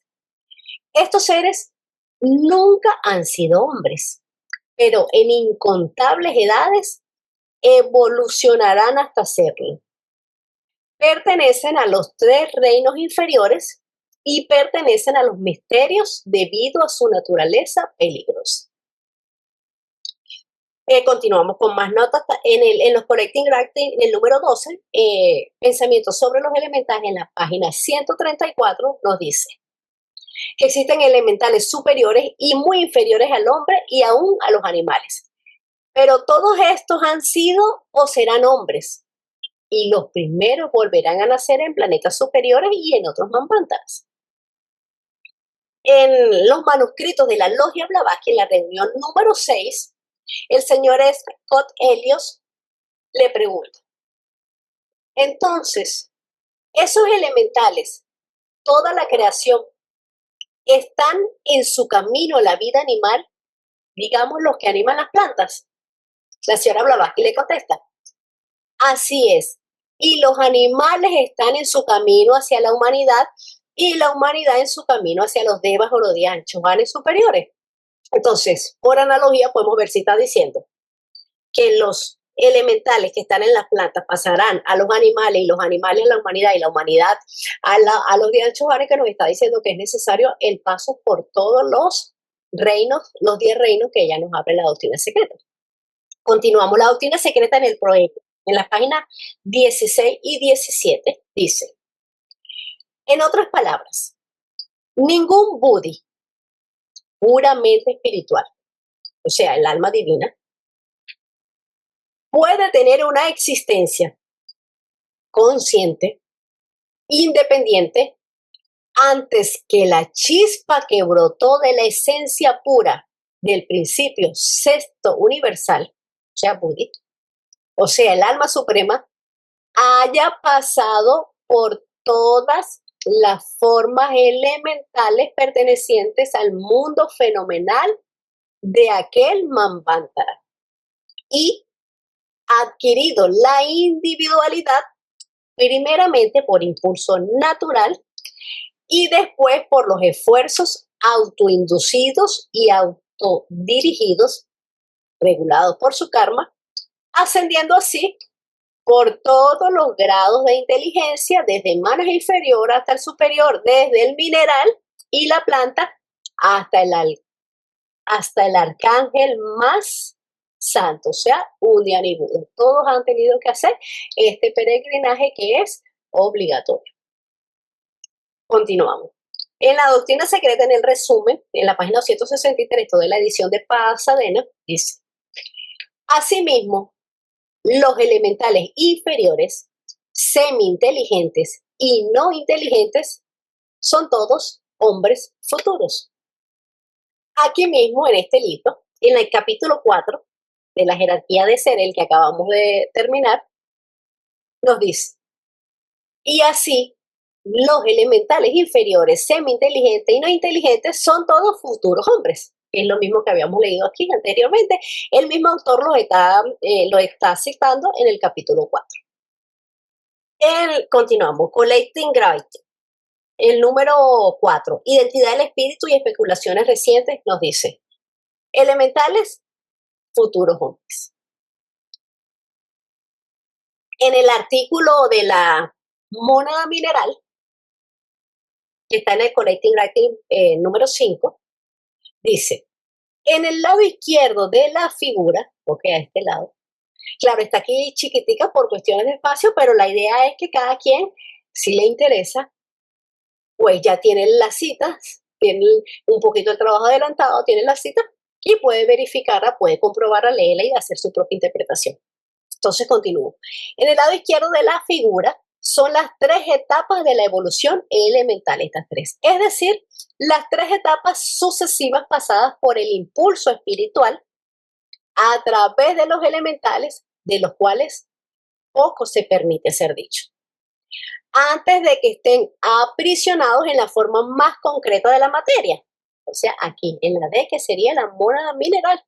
estos seres nunca han sido hombres, pero en incontables edades evolucionarán hasta serlo. Pertenecen a los 3 reinos inferiores y pertenecen a los misterios debido a su naturaleza peligrosa. Continuamos con más notas. En los Collecting Writing, el número 12, Pensamientos sobre los elementales, en la página 134, nos dice que existen elementales superiores y muy inferiores al hombre y aún a los animales. Pero todos estos han sido o serán hombres, y los primeros volverán a nacer en planetas superiores y en otros Manvantaras. En los manuscritos de la Logia Blavatsky, en la reunión número 6, el señor Scott Elios le pregunta, entonces, esos elementales, toda la creación, están en su camino a la vida animal, digamos los que animan las plantas. La señora Blavatsky le contesta, así es, y los animales están en su camino hacia la humanidad y la humanidad en su camino hacia los devas o los dianchoganes superiores. Entonces, por analogía, podemos ver si está diciendo que los elementales que están en las plantas pasarán a los animales y los animales a la humanidad y la humanidad a los dianchoganes, que nos está diciendo que es necesario el paso por todos los reinos, los 10 reinos que ella nos abre la doctrina secreta. Continuamos. La doctrina secreta en el proyecto, en las páginas 16 y 17, dice, en otras palabras, ningún Buddhi puramente espiritual, o sea, el alma divina, puede tener una existencia consciente, independiente, antes que la chispa que brotó de la esencia pura del principio sexto universal, o sea, Buddhi, o sea, el alma suprema, haya pasado por todas las formas elementales pertenecientes al mundo fenomenal de aquel Manvantara y adquirido la individualidad primeramente por impulso natural y después por los esfuerzos autoinducidos y autodirigidos, regulados por su karma, ascendiendo así por todos los grados de inteligencia, desde más inferior hasta el superior, desde el mineral y la planta hasta el arcángel más santo, o sea, Udian y Buda. Todos han tenido que hacer este peregrinaje que es obligatorio. Continuamos. En la doctrina secreta, en el resumen, en la página 263, toda la edición de Pasadena, dice, asimismo, los elementales inferiores, semi-inteligentes y no inteligentes, son todos hombres futuros. Aquí mismo, en este libro, en el capítulo 4 de la jerarquía de ser, el que acabamos de terminar, nos dice, y así, los elementales inferiores, semi-inteligentes y no inteligentes son todos futuros hombres. Es lo mismo que habíamos leído aquí anteriormente. El mismo autor lo está citando en el capítulo 4. Continuamos. Collecting Writing. El número 4. Identidad del espíritu y especulaciones recientes nos dice, elementales, futuros hombres. En el artículo de la mónada mineral, que está en el Collecting Writing número 5, dice, en el lado izquierdo de la figura, porque a este lado, claro, está aquí chiquitica por cuestiones de espacio, pero la idea es que cada quien, si le interesa, pues ya tiene las citas tiene un poquito el trabajo adelantado, tiene la cita y puede verificarla, puede comprobarla, leerla y hacer su propia interpretación. Entonces continúo. En el lado izquierdo de la figura son las 3 etapas de la evolución elemental, estas 3. Es decir, las 3 etapas sucesivas pasadas por el impulso espiritual a través de los elementales, de los cuales poco se permite ser dicho, antes de que estén aprisionados en la forma más concreta de la materia. O sea, aquí en la D, que sería la mónada mineral.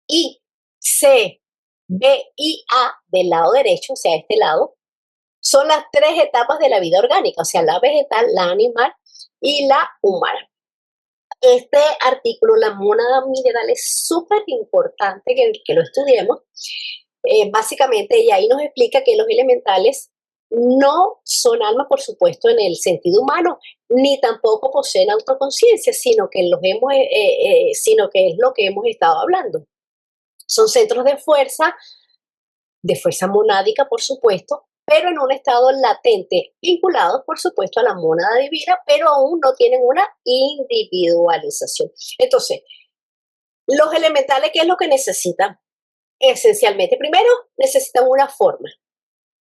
Y C, B y A del lado derecho, o sea, este lado, son las 3 etapas de la vida orgánica, o sea, la vegetal, la animal y la humana. Este artículo, la mónada mineral, es súper importante que lo estudiemos. Básicamente, ella ahí nos explica que los elementales no son almas, por supuesto, en el sentido humano, ni tampoco poseen autoconciencia, sino que es lo que hemos estado hablando. Son centros de fuerza monádica, por supuesto, pero en un estado latente, vinculados, por supuesto, a la mónada divina, pero aún no tienen una individualización. Entonces, los elementales, ¿qué es lo que necesitan? Esencialmente, primero, necesitan una forma,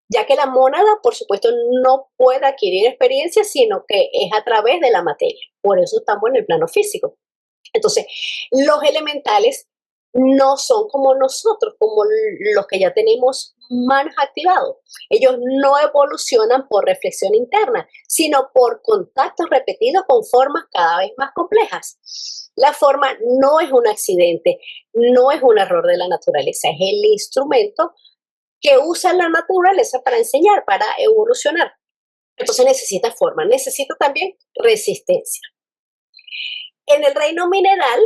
ya que la mónada, por supuesto, no puede adquirir experiencia, sino que es a través de la materia. Por eso estamos en el plano físico. Entonces, los elementales no son como nosotros, como los que ya tenemos manos activados. Ellos no evolucionan por reflexión interna, sino por contactos repetidos con formas cada vez más complejas. La forma no es un accidente, no es un error de la naturaleza, es el instrumento que usa la naturaleza para enseñar, para evolucionar. Entonces necesita forma, necesita también resistencia. En el reino mineral,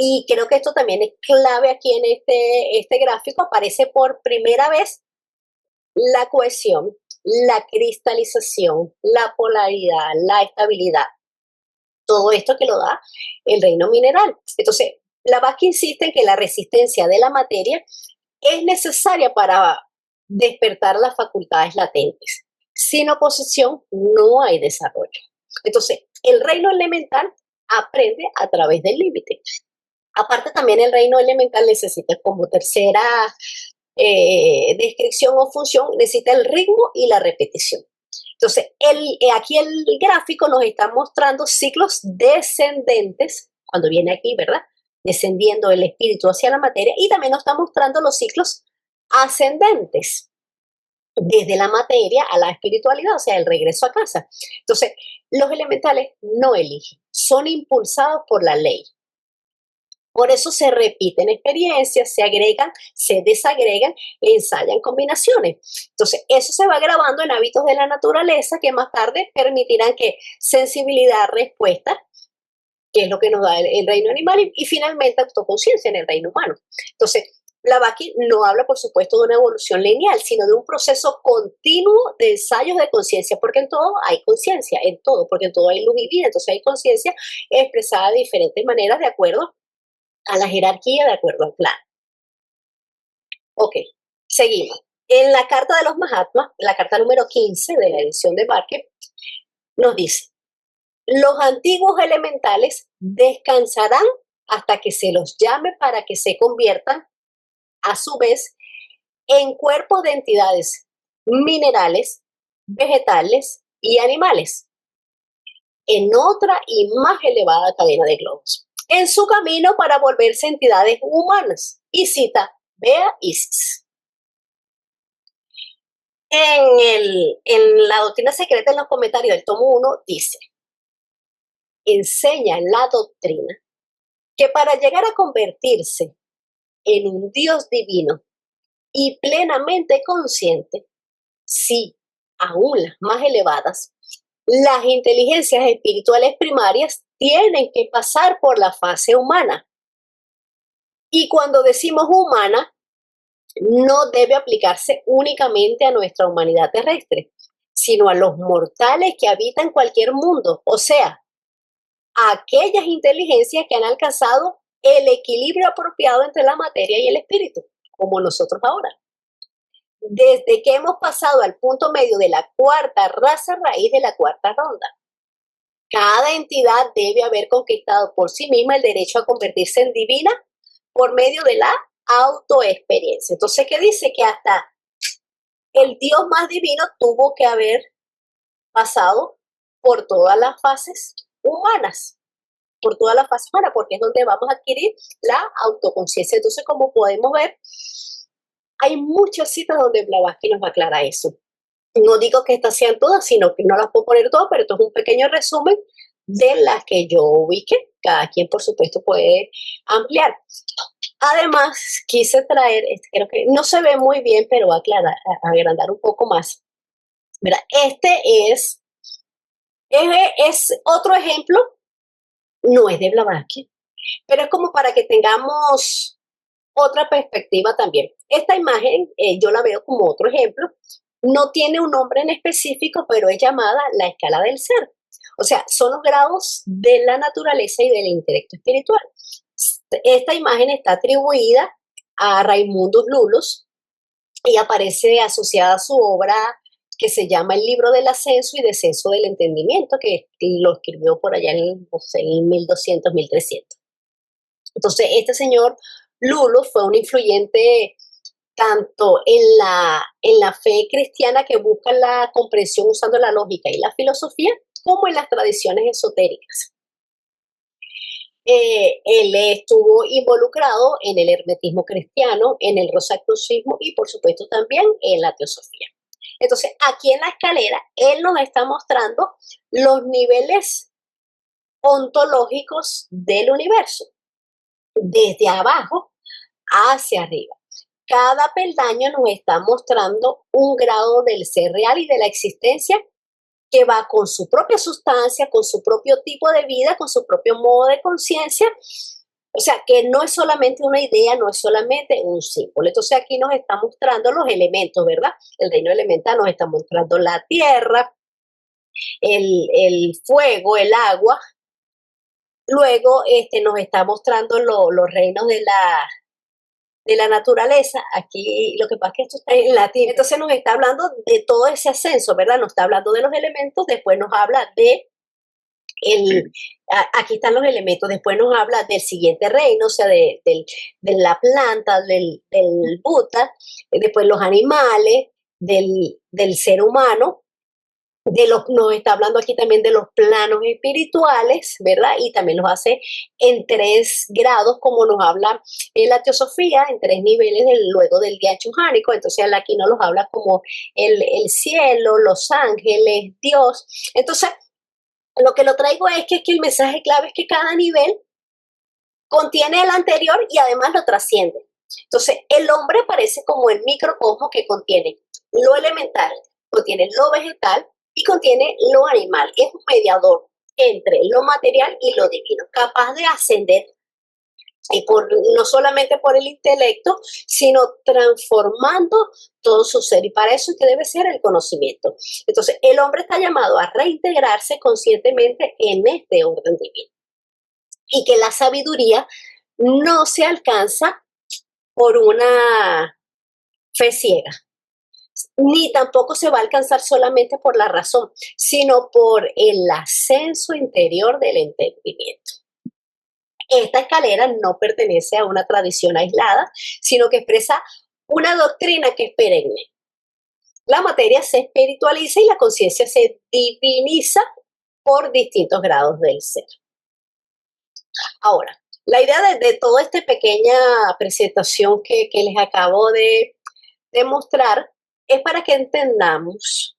y creo que esto también es clave aquí en este gráfico, aparece por primera vez la cohesión, la cristalización, la polaridad, la estabilidad. Todo esto que lo da el reino mineral. Entonces, Blavatsky insiste en que la resistencia de la materia es necesaria para despertar las facultades latentes. Sin oposición no hay desarrollo. Entonces, el reino elemental aprende a través del límite. Aparte, también el reino elemental necesita, como tercera descripción o función, necesita el ritmo y la repetición. Entonces, aquí el gráfico nos está mostrando ciclos descendentes, cuando viene aquí, ¿verdad? Descendiendo el espíritu hacia la materia, y también nos está mostrando los ciclos ascendentes, desde la materia a la espiritualidad, o sea, el regreso a casa. Entonces, los elementales no eligen, son impulsados por la ley. Por eso se repiten experiencias, se agregan, se desagregan, ensayan combinaciones. Entonces, eso se va grabando en hábitos de la naturaleza que más tarde permitirán que sensibilidad, respuesta, que es lo que nos da el reino animal, y finalmente autoconciencia en el reino humano. Entonces, Blavatsky no habla, por supuesto, de una evolución lineal, sino de un proceso continuo de ensayos de conciencia, porque en todo hay conciencia, en todo, porque en todo hay luz y vida, entonces hay conciencia expresada de diferentes maneras de acuerdo a la jerarquía, de acuerdo al plan. Ok, seguimos. En la carta de los Mahatmas, la carta número 15 de la edición de Barker, nos dice: los antiguos elementales descansarán hasta que se los llame para que se conviertan, a su vez, en cuerpos de entidades minerales, vegetales y animales, en otra y más elevada cadena de globos, en su camino para volverse entidades humanas. Y cita Bea Isis. En la doctrina secreta, en los comentarios del tomo 1, dice: enseña la doctrina que para llegar a convertirse en un Dios divino y plenamente consciente, sí, aún las más elevadas, las inteligencias espirituales primarias tienen que pasar por la fase humana. Y cuando decimos humana, no debe aplicarse únicamente a nuestra humanidad terrestre, sino a los mortales que habitan cualquier mundo, o sea, a aquellas inteligencias que han alcanzado el equilibrio apropiado entre la materia y el espíritu, como nosotros ahora. Desde que hemos pasado al punto medio de la cuarta raza raíz de la cuarta ronda. Cada entidad debe haber conquistado por sí misma el derecho a convertirse en divina por medio de la autoexperiencia. Entonces, ¿qué dice? Que hasta el Dios más divino tuvo que haber pasado por todas las fases humanas, porque es donde vamos a adquirir la autoconciencia. Entonces, como podemos ver, hay muchas citas donde Blavatsky nos aclara eso. No digo que estas sean todas, sino que no las puedo poner todas, pero esto es un pequeño resumen de las que yo ubiqué. Cada quien, por supuesto, puede ampliar. Además, quise traer, creo que no se ve muy bien, pero voy a aclarar, a agrandar un poco más. Mira, este es otro ejemplo, no es de Blavatsky, pero es como para que tengamos otra perspectiva también. Esta imagen yo la veo como otro ejemplo. No tiene un nombre en específico, pero es llamada la escala del ser. O sea, son los grados de la naturaleza y del intelecto espiritual. Esta imagen está atribuida a Raimundus Lulus y aparece asociada a su obra que se llama El libro del ascenso y descenso del entendimiento, que lo escribió por allá en, no sé, en 1200, 1300. Entonces, este señor Lulus fue un influyente tanto en la fe cristiana que busca la comprensión usando la lógica y la filosofía, como en las tradiciones esotéricas. Él estuvo involucrado en el hermetismo cristiano, en el rosacrucismo y por supuesto también en la teosofía. Entonces, aquí en la escalera, él nos está mostrando los niveles ontológicos del universo, desde abajo hacia arriba. Cada peldaño nos está mostrando un grado del ser real y de la existencia que va con su propia sustancia, con su propio tipo de vida, con su propio modo de conciencia. O sea, que no es solamente una idea, no es solamente un símbolo. Entonces aquí nos está mostrando los elementos, ¿verdad? El reino elemental nos está mostrando la tierra, el fuego, el agua. Luego nos está mostrando los reinos de la naturaleza. Aquí lo que pasa es que esto está en latín, entonces nos está hablando de todo ese ascenso, ¿verdad? Nos está hablando de los elementos, después nos habla aquí están los elementos, después nos habla del siguiente reino, o sea, de la planta, del Buda, después los animales, del ser humano, nos está hablando aquí también de los planos espirituales, ¿verdad? Y también los hace en 3 grados, como nos habla en la teosofía, en 3 niveles luego del día chujánico. Entonces aquí nos los habla como el cielo, los ángeles, Dios. Entonces, lo que lo traigo es que el mensaje clave es que cada nivel contiene el anterior y además lo trasciende. Entonces, el hombre aparece como el microcosmo que contiene lo elemental, contiene lo vegetal y contiene lo animal. Es un mediador entre lo material y lo divino, capaz de ascender y no solamente por el intelecto, sino transformando todo su ser. Y para eso es que debe ser el conocimiento. Entonces, el hombre está llamado a reintegrarse conscientemente en este orden divino. Y que la sabiduría no se alcanza por una fe ciega, ni tampoco se va a alcanzar solamente por la razón, sino por el ascenso interior del entendimiento. Esta escalera no pertenece a una tradición aislada, sino que expresa una doctrina que es perenne. La materia se espiritualiza y la conciencia se diviniza por distintos grados del ser. Ahora, la idea de toda esta pequeña presentación que les acabo de mostrar es para que entendamos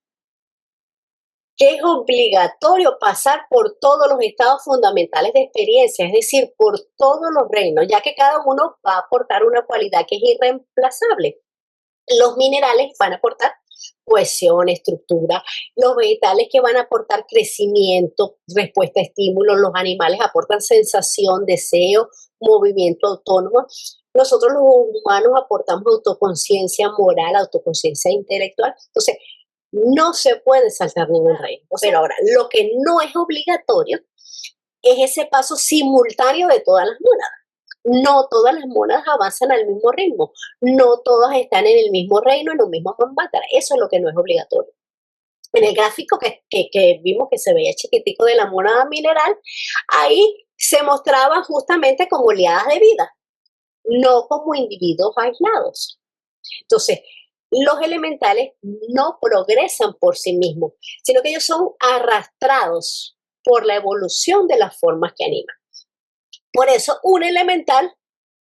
que es obligatorio pasar por todos los estados fundamentales de experiencia, es decir, por todos los reinos, ya que cada uno va a aportar una cualidad que es irreemplazable. Los minerales van a aportar cohesión, estructura, los vegetales que van a aportar crecimiento, respuesta a estímulos, los animales aportan sensación, deseo, movimiento autónomo. Nosotros los humanos aportamos autoconciencia moral, autoconciencia intelectual. Entonces, no se puede saltar ningún reino. Pero ahora, lo que no es obligatorio es ese paso simultáneo de todas las mónadas. No todas las mónadas avanzan al mismo ritmo, no todas están en el mismo reino, en un mismo manvantara. Eso es lo que no es obligatorio. En el gráfico que vimos que se veía chiquitico de la mónada mineral, ahí se mostraban justamente como oleadas de vida, no como individuos aislados. Entonces, los elementales no progresan por sí mismos, sino que ellos son arrastrados por la evolución de las formas que animan. Por eso, un elemental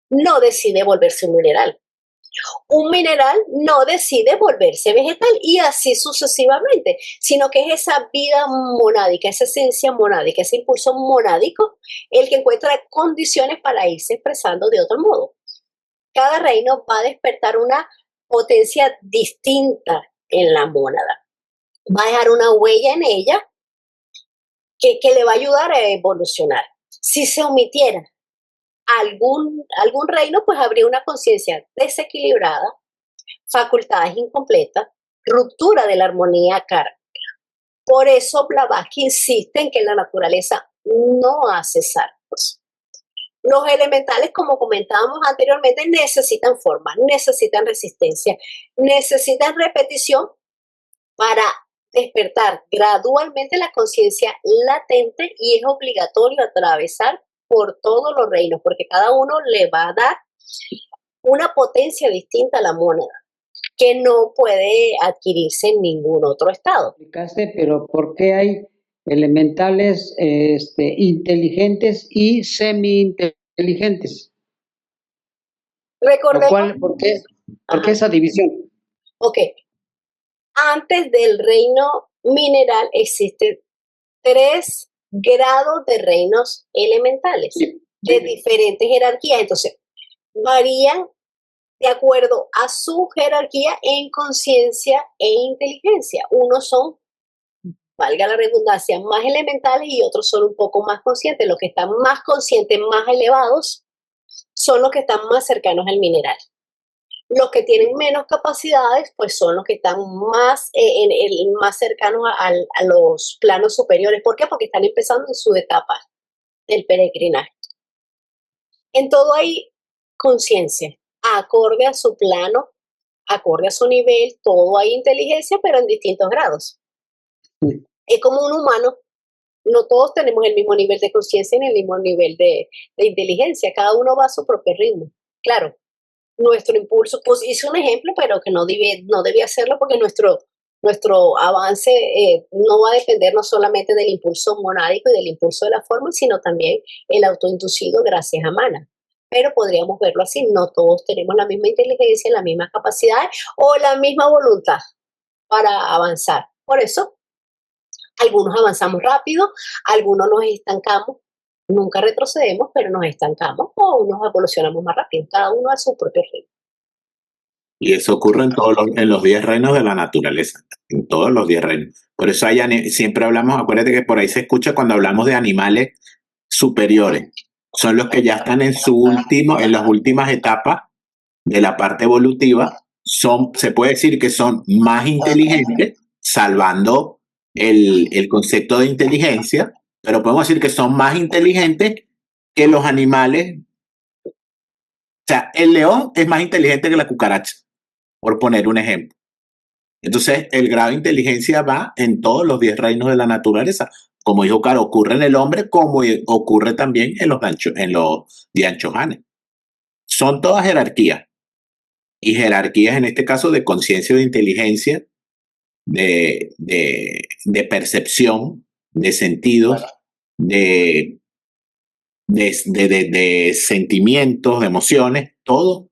no decide volverse un mineral. Un mineral no decide volverse vegetal y así sucesivamente, sino que es esa vida monádica, esa esencia monádica, ese impulso monádico, el que encuentra condiciones para irse expresando de otro modo. Cada reino va a despertar una potencia distinta en la mónada. Va a dejar una huella en ella que le va a ayudar a evolucionar. Si se omitiera algún reino, pues habría una conciencia desequilibrada, facultades incompletas, ruptura de la armonía kármica. Por eso Blavatsky insiste en que la naturaleza no hace saltos. Los elementales, como comentábamos anteriormente, necesitan forma, necesitan resistencia, necesitan repetición para despertar gradualmente la conciencia latente, y es obligatorio atravesar por todos los reinos, porque cada uno le va a dar una potencia distinta a la mónada, que no puede adquirirse en ningún otro estado. Pero ¿por qué hay elementales inteligentes y semi-inteligentes? Recordemos. ¿Por qué esa división? Ok. Antes del reino mineral existen 3 grados de reinos elementales, de diferentes jerarquías. Entonces, varían de acuerdo a su jerarquía en conciencia e inteligencia. Unos son, valga la redundancia, más elementales y otros son un poco más conscientes. Los que están más conscientes, más elevados, son los que están más cercanos al mineral. Los que tienen menos capacidades, pues son los que están más, más cercanos a los planos superiores. ¿Por qué? Porque están empezando en su etapa del peregrinaje. En todo hay conciencia, acorde a su plano, acorde a su nivel, todo hay inteligencia, pero en distintos grados. Es como un humano, no todos tenemos el mismo nivel de conciencia ni el mismo nivel de inteligencia, cada uno va a su propio ritmo. Claro, nuestro impulso, pues hice un ejemplo, pero que no debía hacerlo, porque nuestro avance no va a depender no solamente del impulso monádico y del impulso de la forma, sino también el autoinducido gracias a Mana. Pero podríamos verlo así, no todos tenemos la misma inteligencia, la misma capacidad o la misma voluntad para avanzar. Por eso, algunos avanzamos rápido, algunos nos estancamos, nunca retrocedemos, pero nos estancamos, o unos evolucionamos más rápido, cada uno a su propio ritmo. Y eso ocurre en los 10 reinos de la naturaleza, en todos los 10 reinos. Por eso siempre hablamos, acuérdate que por ahí se escucha cuando hablamos de animales superiores. Son los que ya están en las últimas etapas de la parte evolutiva. Se puede decir que son más inteligentes, salvando el concepto de inteligencia, pero podemos decir que son más inteligentes que los animales. O sea, el león es más inteligente que la cucaracha, por poner un ejemplo. Entonces, el grado de inteligencia va en todos los 10 reinos de la naturaleza. Como dijo Caro, ocurre en el hombre, como ocurre también en los Dianchohanes. Son todas jerarquías. Y jerarquías, en este caso, de conciencia, de inteligencia, de percepción, de sentidos, de sentimientos, de emociones. Todo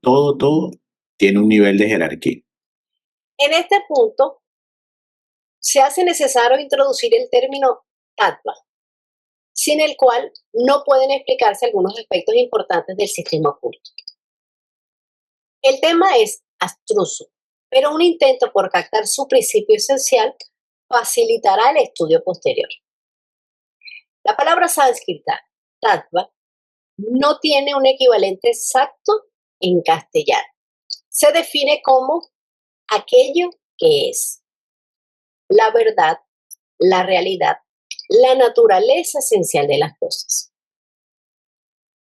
tiene un nivel de jerarquía. En este punto, se hace necesario introducir el término tattva, sin el cual no pueden explicarse algunos aspectos importantes del sistema oculto. El tema es abstruso, pero un intento por captar su principio esencial facilitará el estudio posterior. La palabra sánscrita, tattva, no tiene un equivalente exacto en castellano. Se define como aquello que es la verdad, la realidad, la naturaleza esencial de las cosas.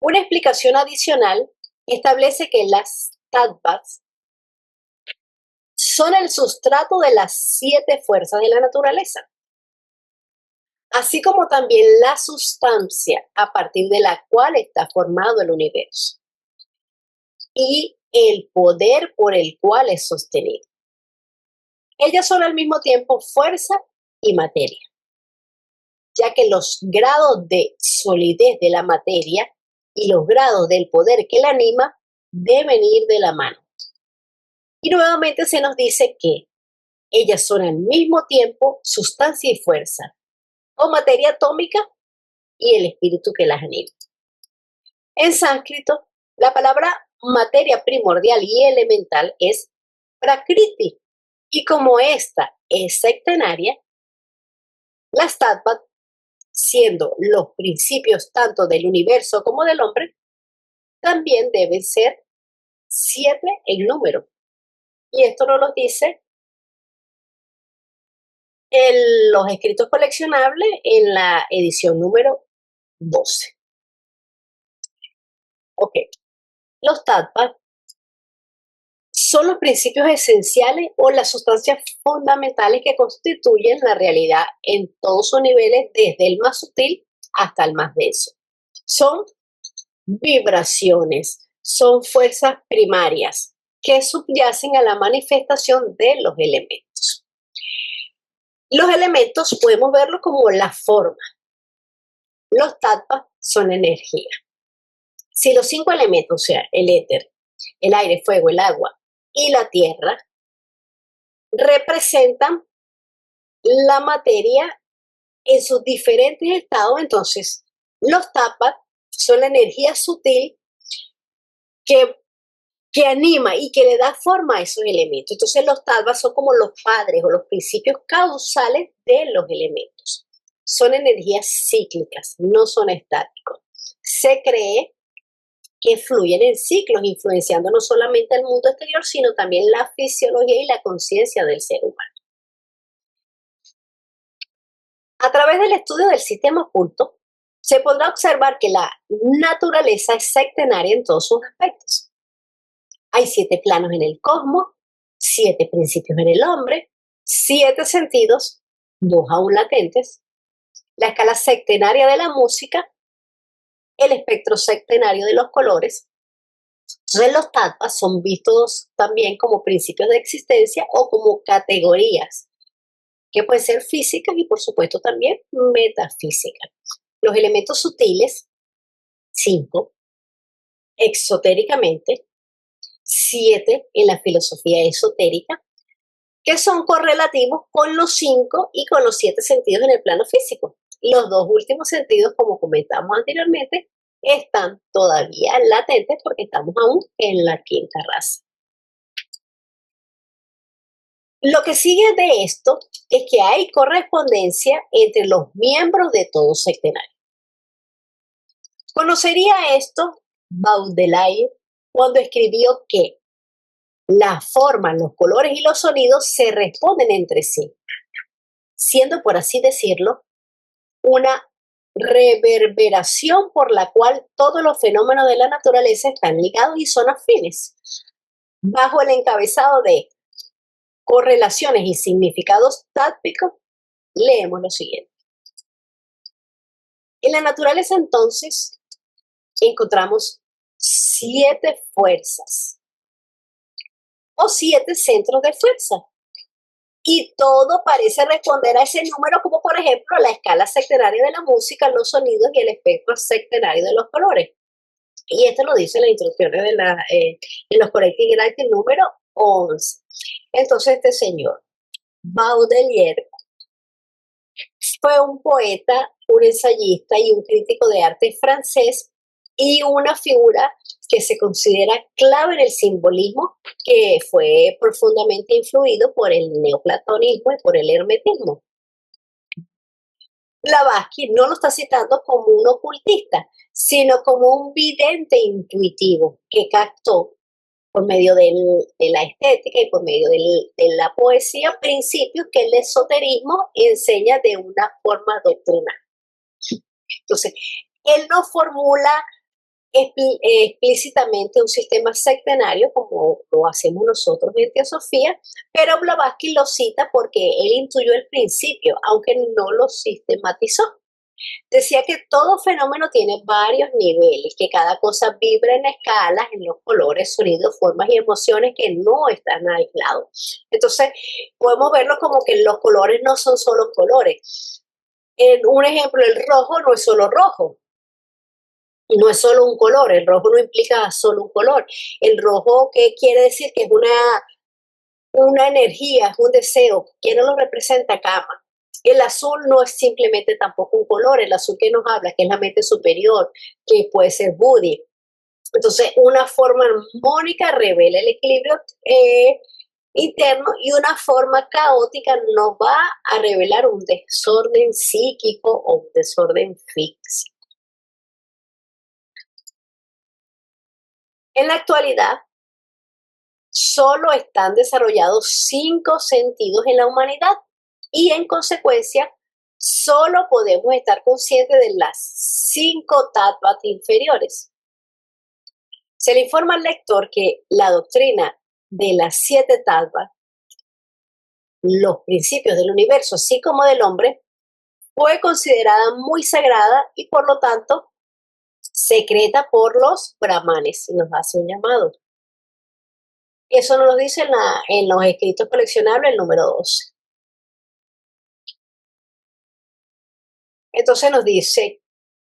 Una explicación adicional establece que las tattvas son el sustrato de las 7 fuerzas de la naturaleza, así como también la sustancia a partir de la cual está formado el universo y el poder por el cual es sostenido. Ellas son al mismo tiempo fuerza y materia, ya que los grados de solidez de la materia y los grados del poder que la anima deben ir de la mano. Y nuevamente se nos dice que ellas son al mismo tiempo sustancia y fuerza, o materia atómica y el espíritu que las anima. En sánscrito, la palabra materia primordial y elemental es prakriti, y como esta es sectenaria, las tattvas, siendo los principios tanto del universo como del hombre, también deben ser 7 en número. Y esto nos lo dice en los escritos coleccionables en la edición número 12. Ok, los tattvas son los principios esenciales o las sustancias fundamentales que constituyen la realidad en todos sus niveles, desde el más sutil hasta el más denso. Son vibraciones, son fuerzas primarias que subyacen a la manifestación de los elementos. Los elementos podemos verlos como la forma. Los tattvas son energía. Si los 5 elementos, o sea, el éter, el aire, fuego, el agua y la tierra, representan la materia en sus diferentes estados, entonces los tattvas son la energía sutil que anima y que le da forma a esos elementos. Entonces los tattvas son como los padres o los principios causales de los elementos. Son energías cíclicas, no son estáticos. Se cree que fluyen en ciclos, influenciando no solamente el mundo exterior, sino también la fisiología y la conciencia del ser humano. A través del estudio del sistema oculto, se podrá observar que la naturaleza es sectenaria en todos sus aspectos. Hay 7 planos en el cosmos, 7 principios en el hombre, 7 sentidos, 2 aún latentes, la escala sectenaria de la música, el espectro sectenario de los colores. Entonces los tattvas son vistos también como principios de existencia o como categorías que pueden ser físicas y por supuesto también metafísicas. Los elementos sutiles, 5, exotéricamente, 7 en la filosofía esotérica, que son correlativos con los 5 y con los 7 sentidos en el plano físico. Los 2 últimos sentidos, como comentamos anteriormente, están todavía latentes porque estamos aún en la 5ª raza. Lo que sigue de esto es que hay correspondencia entre los miembros de todo sectenario. Conocería esto Baudelaire cuando escribió que la forma, los colores y los sonidos se responden entre sí, siendo, por así decirlo, una reverberación por la cual todos los fenómenos de la naturaleza están ligados y son afines. Bajo el encabezado de correlaciones y significados tácticos, leemos lo siguiente. En la naturaleza, entonces, encontramos 7 fuerzas o 7 centros de fuerza. Y todo parece responder a ese número, como por ejemplo la escala sectenaria de la música, los sonidos y el espectro sectenario de los colores. Y esto lo dice en las instrucciones de los Collecting Writing número 11. Entonces este señor, Baudelaire, fue un poeta, un ensayista y un crítico de arte francés y una figura que se considera clave en el simbolismo, que fue profundamente influido por el neoplatonismo y por el hermetismo. Blavatsky no lo está citando como un ocultista, sino como un vidente intuitivo que captó por medio de la estética y por medio de la poesía principios que el esoterismo enseña de una forma doctrinal. Entonces, él no formula explícitamente un sistema sectenario como lo hacemos nosotros en Teosofía, pero Blavatsky lo cita porque él intuyó el principio, aunque no lo sistematizó. Decía que todo fenómeno tiene varios niveles, que cada cosa vibra en escalas, en los colores, sonidos, formas y emociones que no están aislados. Entonces, podemos verlo como que los colores no son solo colores. En un ejemplo, el rojo no es solo rojo, y no es solo un color, el rojo no implica solo un color. El rojo, ¿qué quiere decir? Que es una energía, es un deseo. ¿Quién nos lo representa? Kama. El azul no es simplemente tampoco un color, el azul que nos habla, que es la mente superior, que puede ser Buddhi. Entonces, una forma armónica revela el equilibrio interno y una forma caótica nos va a revelar un desorden psíquico o un desorden físico. En la actualidad, solo están desarrollados 5 sentidos en la humanidad y en consecuencia solo podemos estar conscientes de las 5 tattvas inferiores. Se le informa al lector que la doctrina de las 7 tattvas, los principios del universo así como del hombre, fue considerada muy sagrada y por lo tanto secreta por los brahmanes, y nos hace un llamado. Eso nos lo dice en los escritos coleccionables, el número 12. Entonces nos dice,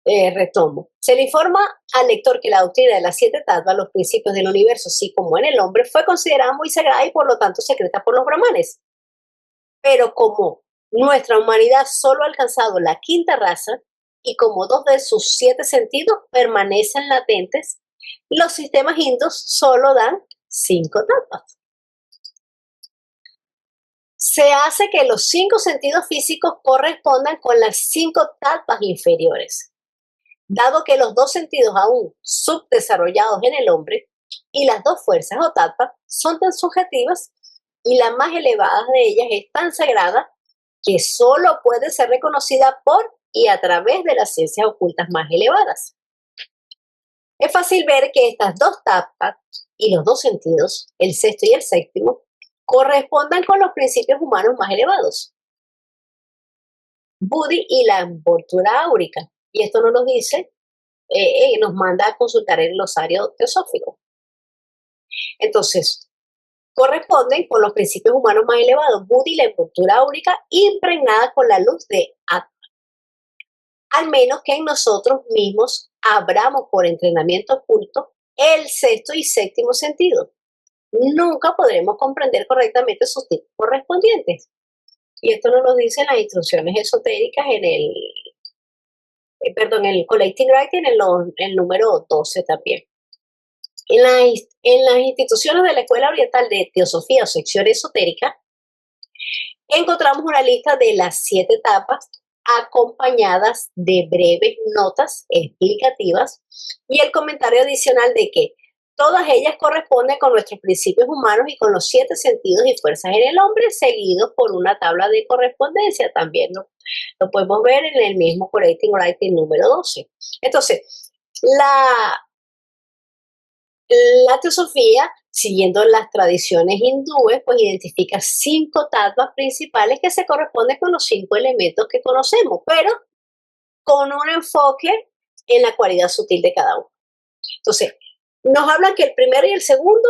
retomo, se le informa al lector que la doctrina de las 7 tattvas, los principios del universo, así como en el hombre, fue considerada muy sagrada y por lo tanto secreta por los brahmanes. Pero como nuestra humanidad solo ha alcanzado la 5ª raza y como 2 de sus 7 sentidos permanecen latentes, los sistemas hindúes solo dan 5 tattvas. Se hace que los 5 sentidos físicos correspondan con las 5 tattvas inferiores, dado que los 2 sentidos aún subdesarrollados en el hombre y las 2 fuerzas o tattvas son tan subjetivas y la más elevada de ellas es tan sagrada que solo puede ser reconocida por y a través de las ciencias ocultas más elevadas. Es fácil ver que estas 2 tattvas y los 2 sentidos, el sexto y el séptimo, correspondan con los principios humanos más elevados, Buddhi y la envoltura áurica. Y esto nos lo dice, nos manda a consultar el glosario teosófico. Entonces, corresponden con los principios humanos más elevados, Buddhi y la envoltura áurica, impregnada con la luz de Atma. Al menos que en nosotros mismos abramos por entrenamiento oculto el sexto y séptimo sentido. Nunca podremos comprender correctamente sus tipos correspondientes. Y esto nos lo dicen las instrucciones esotéricas en el Collecting Writing, en el número 12 también. En las instituciones de la Escuela Oriental de Teosofía o sección esotérica, encontramos una lista de las 7 etapas acompañadas de breves notas explicativas y el comentario adicional de que todas ellas corresponden con nuestros principios humanos y con los 7 sentidos y fuerzas en el hombre, seguidos por una tabla de correspondencia. También lo podemos ver en el mismo Collecting Writing número 12. Entonces, la teosofía, siguiendo las tradiciones hindúes, pues identifica 5 tattvas principales que se corresponden con los 5 elementos que conocemos, pero con un enfoque en la cualidad sutil de cada uno. Entonces, nos hablan que el primero y el segundo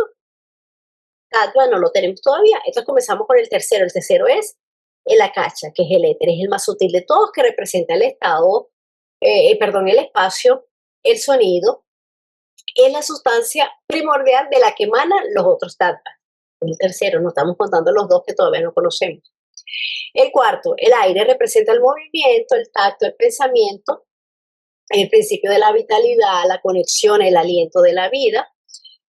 tattva no lo tenemos todavía. Entonces comenzamos con el tercero. El tercero es el akasha, que es el éter, es el más sutil de todos, que representa el el espacio, el sonido. Es la sustancia primordial de la que emanan los otros tattvas. El tercero, no estamos contando los 2 que todavía no conocemos. El cuarto, el aire, representa el movimiento, el tacto, el pensamiento, el principio de la vitalidad, la conexión, el aliento de la vida.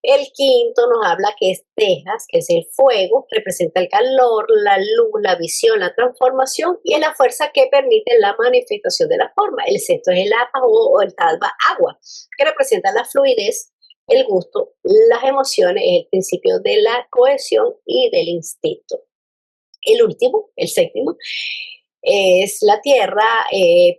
El quinto nos habla que es Tejas, que es el fuego, representa el calor, la luz, la visión, la transformación y es la fuerza que permite la manifestación de la forma. El sexto es el apa o el tattva agua, que representa la fluidez, el gusto, las emociones, es el principio de la cohesión y del instinto. El último, el séptimo, es la tierra,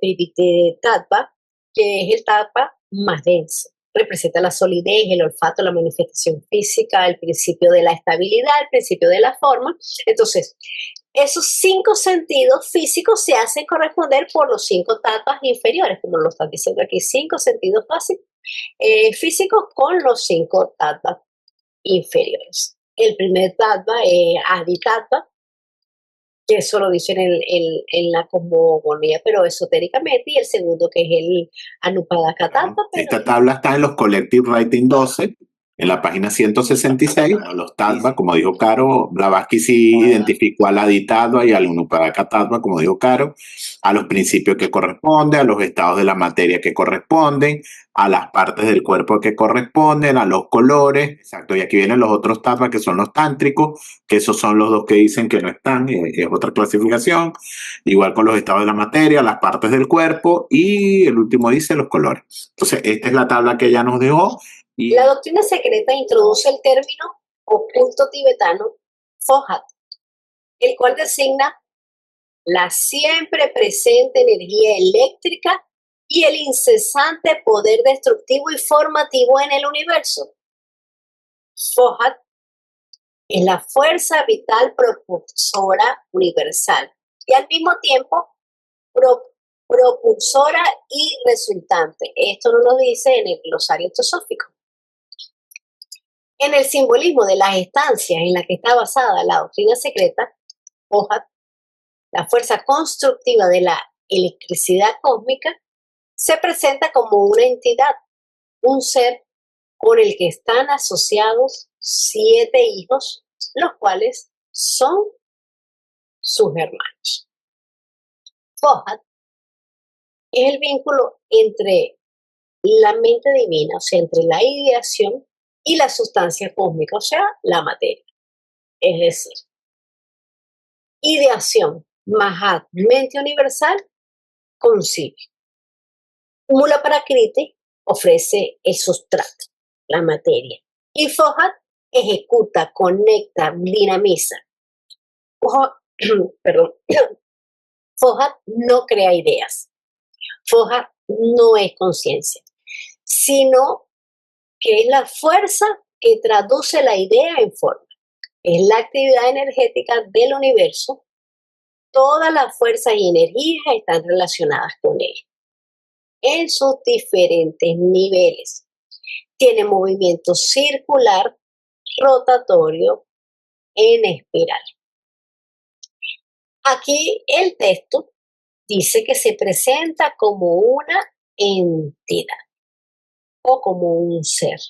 Privite Tattva, que es el tattva más denso. representa la solidez, el olfato, la manifestación física, el principio de la estabilidad, el principio de la forma. Entonces, esos 5 sentidos físicos se hacen corresponder por los 5 tattvas inferiores, como lo están diciendo aquí, 5 sentidos físicos con los 5 tattvas inferiores. El primer tattva es Adi Tattva, que eso lo dicen en la cosmogonía, pero esotéricamente, y el segundo que es el Anupadaka Tattva. Esta tabla está en los Collective Writing 12, en la página 166. Los tattva, como dijo Caro, Blavatsky sí identificó al Adi Tattva y al Anupadaka Tattva, como dijo Caro, a los principios que corresponden, a los estados de la materia que corresponden, a las partes del cuerpo que corresponden, a los colores. Exacto, y aquí vienen los otros tattva que son los tántricos, que esos son los 2 que dicen que no están, es otra clasificación. Igual con los estados de la materia, las partes del cuerpo, y el último dice los colores. Entonces, esta es la tabla que ella nos dejó. Y la doctrina secreta introduce el término oculto tibetano Fohat, el cual designa la siempre presente energía eléctrica y el incesante poder destructivo y formativo en el universo. Fohat es la fuerza vital propulsora universal y al mismo tiempo propulsora y resultante. Esto nos lo dice en el glosario teosófico. En el simbolismo de las estancias en las que está basada la doctrina secreta, Fohat, la fuerza constructiva de la electricidad cósmica, se presenta como una entidad, un ser con el que están asociados 7 hijos, los cuales son sus hermanos. Fohat es el vínculo entre la mente divina, o sea, entre la ideación y la sustancia cósmica, o sea, la materia. Es decir, ideación, Mahat, mente universal, concibe. Mula Prakriti ofrece el sustrato, la materia. Y Fohat ejecuta, conecta, dinamiza. Perdón. Fohat no crea ideas. Fohat no es conciencia, sino que es la fuerza que traduce la idea en forma. Es la actividad energética del universo. Todas las fuerzas y energías están relacionadas con él en sus diferentes niveles. Tiene movimiento circular, rotatorio, en espiral. Aquí el texto dice que se presenta como una entidad o como un ser.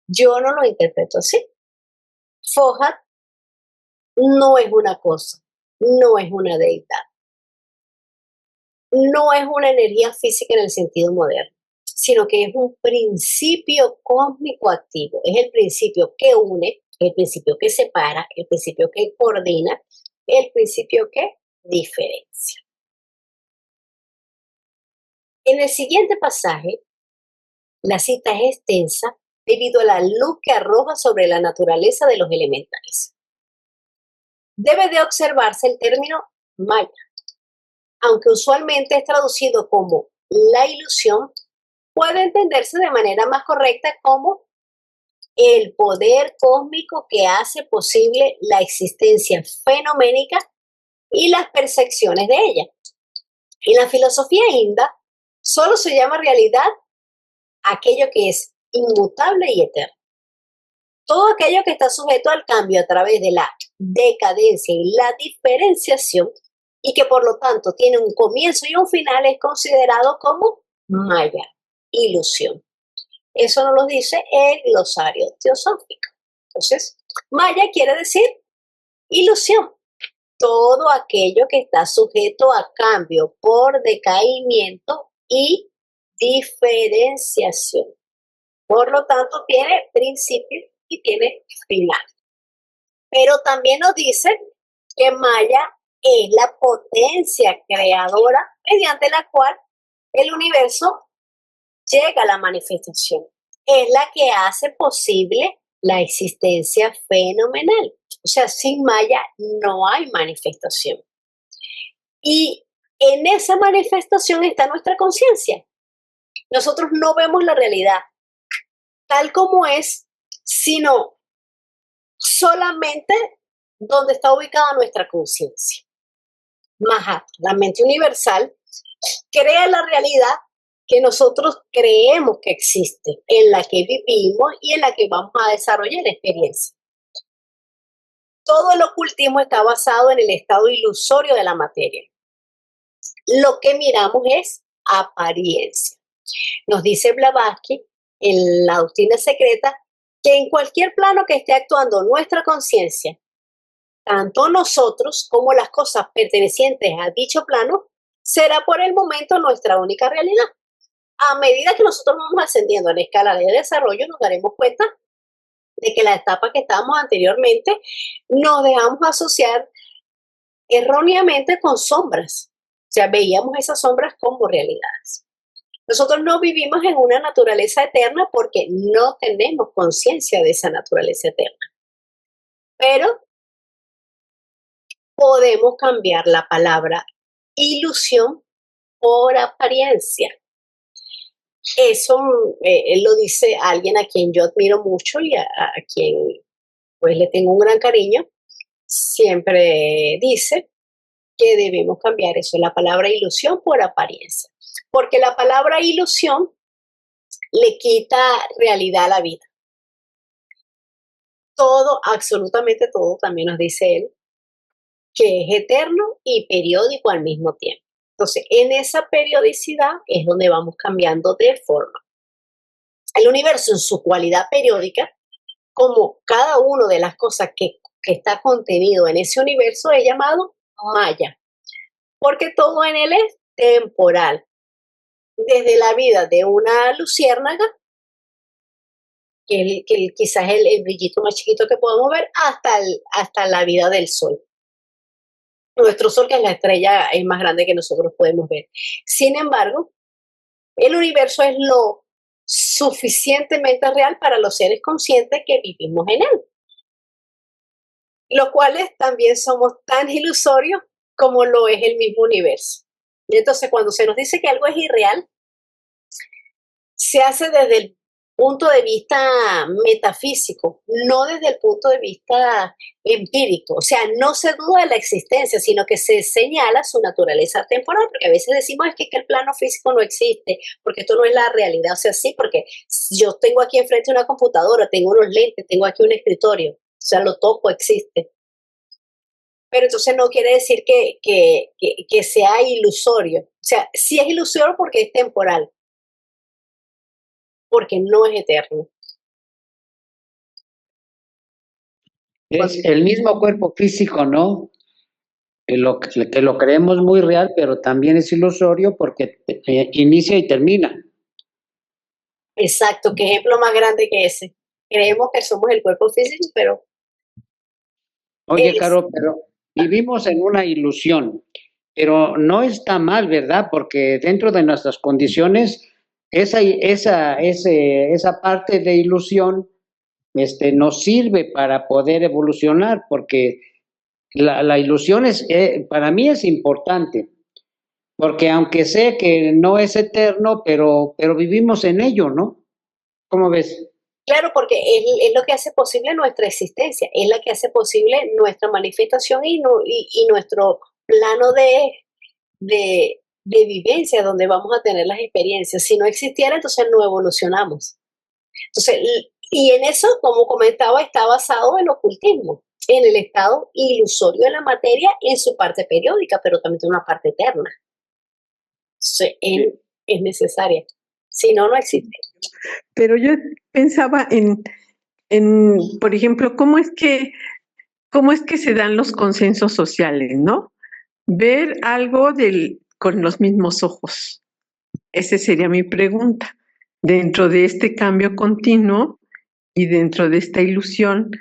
Yo no lo interpreto así. Fohat no es una cosa, no es una deidad, no es una energía física en el sentido moderno, sino que es un principio cósmico activo. Es el principio que une, el principio que separa, el principio que coordina, el principio que diferencia. En el siguiente pasaje, la cita es extensa debido a la luz que arroja sobre la naturaleza de los elementales. Debe de observarse el término Maya, aunque usualmente es traducido como la ilusión, puede entenderse de manera más correcta como el poder cósmico que hace posible la existencia fenoménica y las percepciones de ella. En la filosofía india, solo se llama realidad aquello que es inmutable y eterno. Todo aquello que está sujeto al cambio a través de la decadencia y la diferenciación y que por lo tanto tiene un comienzo y un final es considerado como Maya, ilusión. Eso nos lo dice el glosario teosófico. Entonces, Maya quiere decir ilusión. Todo aquello que está sujeto a cambio por decaimiento y diferenciación. Por lo tanto, tiene principio y tiene final. Pero también nos dice que Maya es la potencia creadora mediante la cual el universo llega a la manifestación. Es la que hace posible la existencia fenomenal. O sea, sin Maya no hay manifestación. Y en esa manifestación está nuestra conciencia. Nosotros no vemos la realidad tal como es, sino solamente donde está ubicada nuestra conciencia. Mahat, la mente universal, crea la realidad que nosotros creemos que existe, en la que vivimos y en la que vamos a desarrollar experiencia. Todo el ocultismo está basado en el estado ilusorio de la materia. Lo que miramos es apariencia. Nos dice Blavatsky en la doctrina secreta que en cualquier plano que esté actuando nuestra conciencia, tanto nosotros como las cosas pertenecientes a dicho plano, será por el momento nuestra única realidad. A medida que nosotros vamos ascendiendo en la escala de desarrollo, nos daremos cuenta de que la etapa que estábamos anteriormente nos dejamos asociar erróneamente con sombras. O sea, veíamos esas sombras como realidades. Nosotros no vivimos en una naturaleza eterna porque no tenemos conciencia de esa naturaleza eterna. Pero podemos cambiar la palabra ilusión por apariencia. Eso lo dice alguien a quien yo admiro mucho y a quien pues le tengo un gran cariño. Siempre dice que debemos cambiar eso, la palabra ilusión por apariencia. Porque la palabra ilusión le quita realidad a la vida. Todo, absolutamente todo, también nos dice él, que es eterno y periódico al mismo tiempo. Entonces, en esa periodicidad es donde vamos cambiando de forma. El universo en su cualidad periódica, como cada una de las cosas que está contenido en ese universo, es llamado Maya, porque todo en él es temporal. Desde la vida de una luciérnaga, que quizás es el brillito más chiquito que podemos ver, hasta la vida del sol. Nuestro sol, que es la estrella más grande que nosotros podemos ver. Sin embargo, el universo es lo suficientemente real para los seres conscientes que vivimos en él, los cuales también somos tan ilusorios como lo es el mismo universo. Y entonces, cuando se nos dice que algo es irreal, se hace desde el punto de vista metafísico, no desde el punto de vista empírico. O sea, no se duda de la existencia, sino que se señala su naturaleza temporal, porque a veces decimos es que el plano físico no existe, porque esto no es la realidad. O sea, sí, porque yo tengo aquí enfrente una computadora, tengo unos lentes, tengo aquí un escritorio, o sea, lo toco, existe. Pero entonces no quiere decir que sea ilusorio. O sea, sí es ilusorio porque es temporal, porque no es eterno. Es el mismo cuerpo físico, ¿no? Que lo creemos muy real, pero también es ilusorio porque inicia y termina. Exacto, qué ejemplo más grande que ese. Creemos que somos el cuerpo físico, pero... Oye, Caro, pero vivimos en una ilusión, pero no está mal, ¿verdad? Porque dentro de nuestras condiciones, esa parte de ilusión nos sirve para poder evolucionar, porque la ilusión para mí es importante, porque aunque sé que no es eterno, pero vivimos en ello, ¿no? ¿Cómo ves? Claro, porque es lo que hace posible nuestra existencia, es la que hace posible nuestra manifestación y nuestro plano de vivencia donde vamos a tener las experiencias. Si no existiera, entonces no evolucionamos. Entonces, y en eso, como comentaba, está basado el ocultismo, en el estado ilusorio de la materia en su parte periódica, pero también tiene una parte eterna. Entonces, es necesaria. Si no, no existe. Pero yo pensaba por ejemplo, ¿cómo es que se dan los consensos sociales, no? Ver algo con los mismos ojos. Esa sería mi pregunta. Dentro de este cambio continuo y dentro de esta ilusión,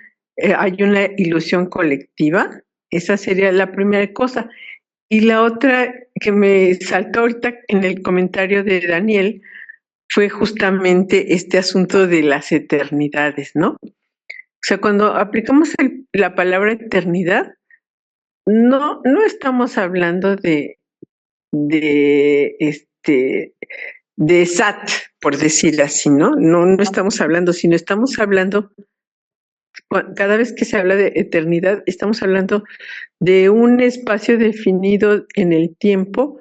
¿hay una ilusión colectiva? Esa sería la primera cosa. Y la otra que me saltó ahorita en el comentario de Daniel fue justamente este asunto de las eternidades, ¿no? O sea, cuando aplicamos la palabra eternidad, no estamos hablando de de Sat, por decir así, ¿no? No estamos hablando, sino estamos hablando, cada vez que se habla de eternidad, estamos hablando de un espacio definido en el tiempo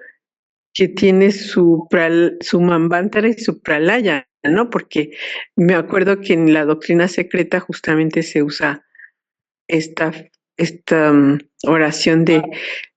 que tiene su Manvantara y su Pralaya, ¿no? Porque me acuerdo que en la doctrina secreta justamente se usa esta oración de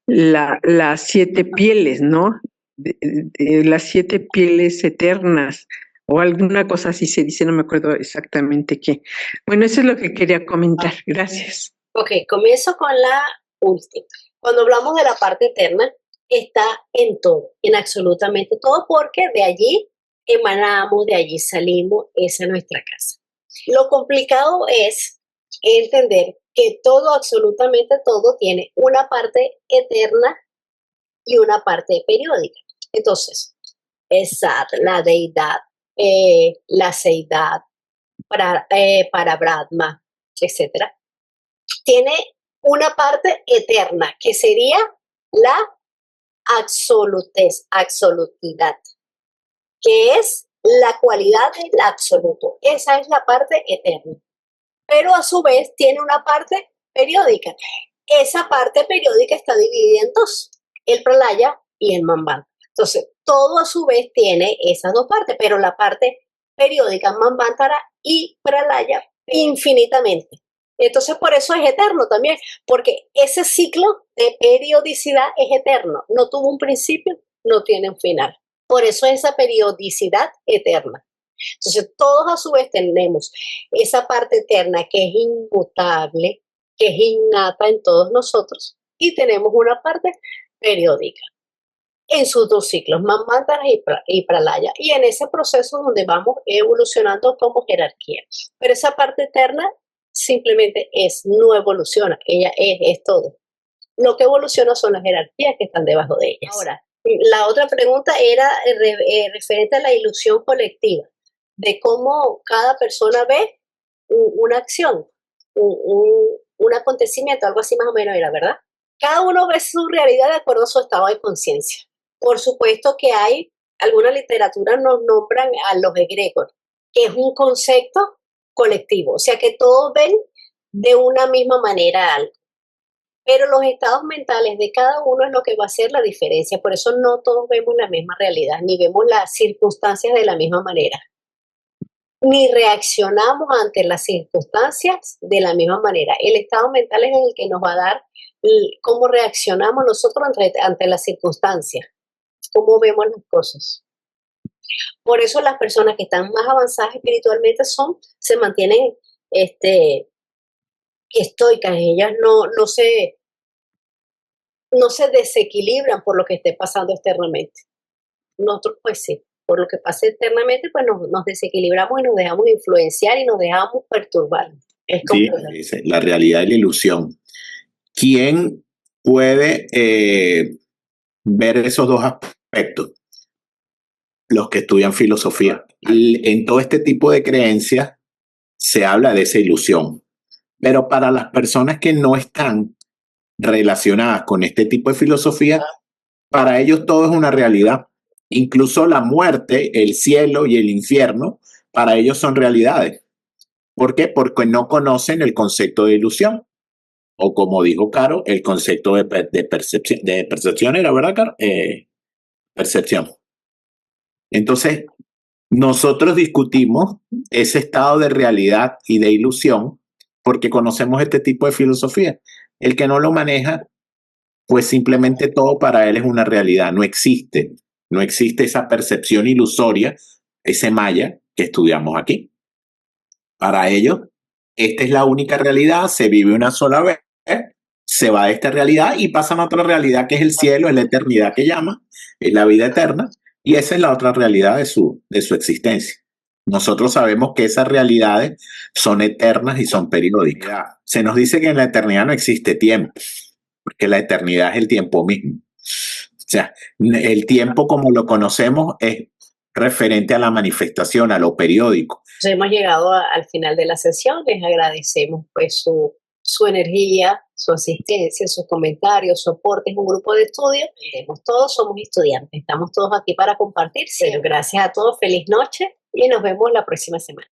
las 7 pieles, ¿no? De las 7 pieles eternas, o alguna cosa así se dice, no me acuerdo exactamente qué. Bueno, eso es lo que quería comentar. Gracias. Ok, comienzo con la última. Cuando hablamos de la parte eterna, está en todo, en absolutamente todo, porque de allí emanamos, de allí salimos, esa es nuestra casa. Lo complicado es entender que todo, absolutamente todo, tiene una parte eterna y una parte periódica. Entonces, Sat, la deidad, la seidad, para Brahma, etc., tiene una parte eterna, que sería la absolutidad, que es la cualidad del absoluto. Esa es la parte eterna. Pero a su vez tiene una parte periódica. Esa parte periódica está dividida en dos, el Pralaya y el Manvantara. Entonces, todo a su vez tiene esas dos partes, pero la parte periódica, Manvantara y Pralaya, infinitamente. Entonces, por eso es eterno también, porque ese ciclo de periodicidad es eterno. No tuvo un principio, no tiene un final. Por eso es esa periodicidad eterna. Entonces, todos a su vez tenemos esa parte eterna que es inmutable, que es innata en todos nosotros, y tenemos una parte periódica en sus dos ciclos, Manvantara y Pralaya, y en ese proceso donde vamos evolucionando como jerarquía. Pero esa parte eterna simplemente no evoluciona, ella es todo. Lo que evoluciona son las jerarquías que están debajo de ellas. Ahora, la otra pregunta era referente a la ilusión colectiva, de cómo cada persona ve una acción, un acontecimiento, algo así más o menos era, ¿verdad? Cada uno ve su realidad de acuerdo a su estado de conciencia. Por supuesto que hay, alguna literatura nos nombran a los egregores, que es un concepto colectivo, o sea que todos ven de una misma manera algo. Pero los estados mentales de cada uno es lo que va a hacer la diferencia. Por eso no todos vemos la misma realidad, ni vemos las circunstancias de la misma manera, ni reaccionamos ante las circunstancias de la misma manera. El estado mental es el que nos va a dar cómo reaccionamos nosotros ante las circunstancias, cómo vemos las cosas. Por eso las personas que están más avanzadas espiritualmente se mantienen estoicas, ellas no se desequilibran por lo que esté pasando externamente. Nosotros pues sí, por lo que pasa externamente pues nos desequilibramos y nos dejamos influenciar y nos dejamos perturbar. Sí, dice, la realidad y la ilusión. ¿Quién puede ver esos dos aspectos? Los que estudian filosofía. En todo este tipo de creencias se habla de esa ilusión. Pero para las personas que no están relacionadas con este tipo de filosofía, para ellos todo es una realidad. Incluso la muerte, el cielo y el infierno, para ellos son realidades. ¿Por qué? Porque no conocen el concepto de ilusión. O como dijo Caro, el concepto de percepción. De percepción era, ¿verdad, Caro? Percepción. Entonces, nosotros discutimos ese estado de realidad y de ilusión porque conocemos este tipo de filosofía. El que no lo maneja, pues simplemente todo para él es una realidad. No existe esa percepción ilusoria, ese maya que estudiamos aquí. Para ellos, esta es la única realidad, se vive una sola vez, se va de esta realidad y pasan a otra realidad que es el cielo, es la eternidad que llama, es la vida eterna. Y esa es la otra realidad de su existencia. Nosotros sabemos que esas realidades son eternas y son periódicas. Se nos dice que en la eternidad no existe tiempo, porque la eternidad es el tiempo mismo. O sea, el tiempo como lo conocemos es referente a la manifestación, a lo periódico. Hemos llegado al final de la sesión. Les agradecemos pues su su energía, su asistencia, sus comentarios, su aporte. Es un grupo de estudio. Todos somos estudiantes. Estamos todos aquí para compartir. Pero gracias a todos. Feliz noche y nos vemos la próxima semana.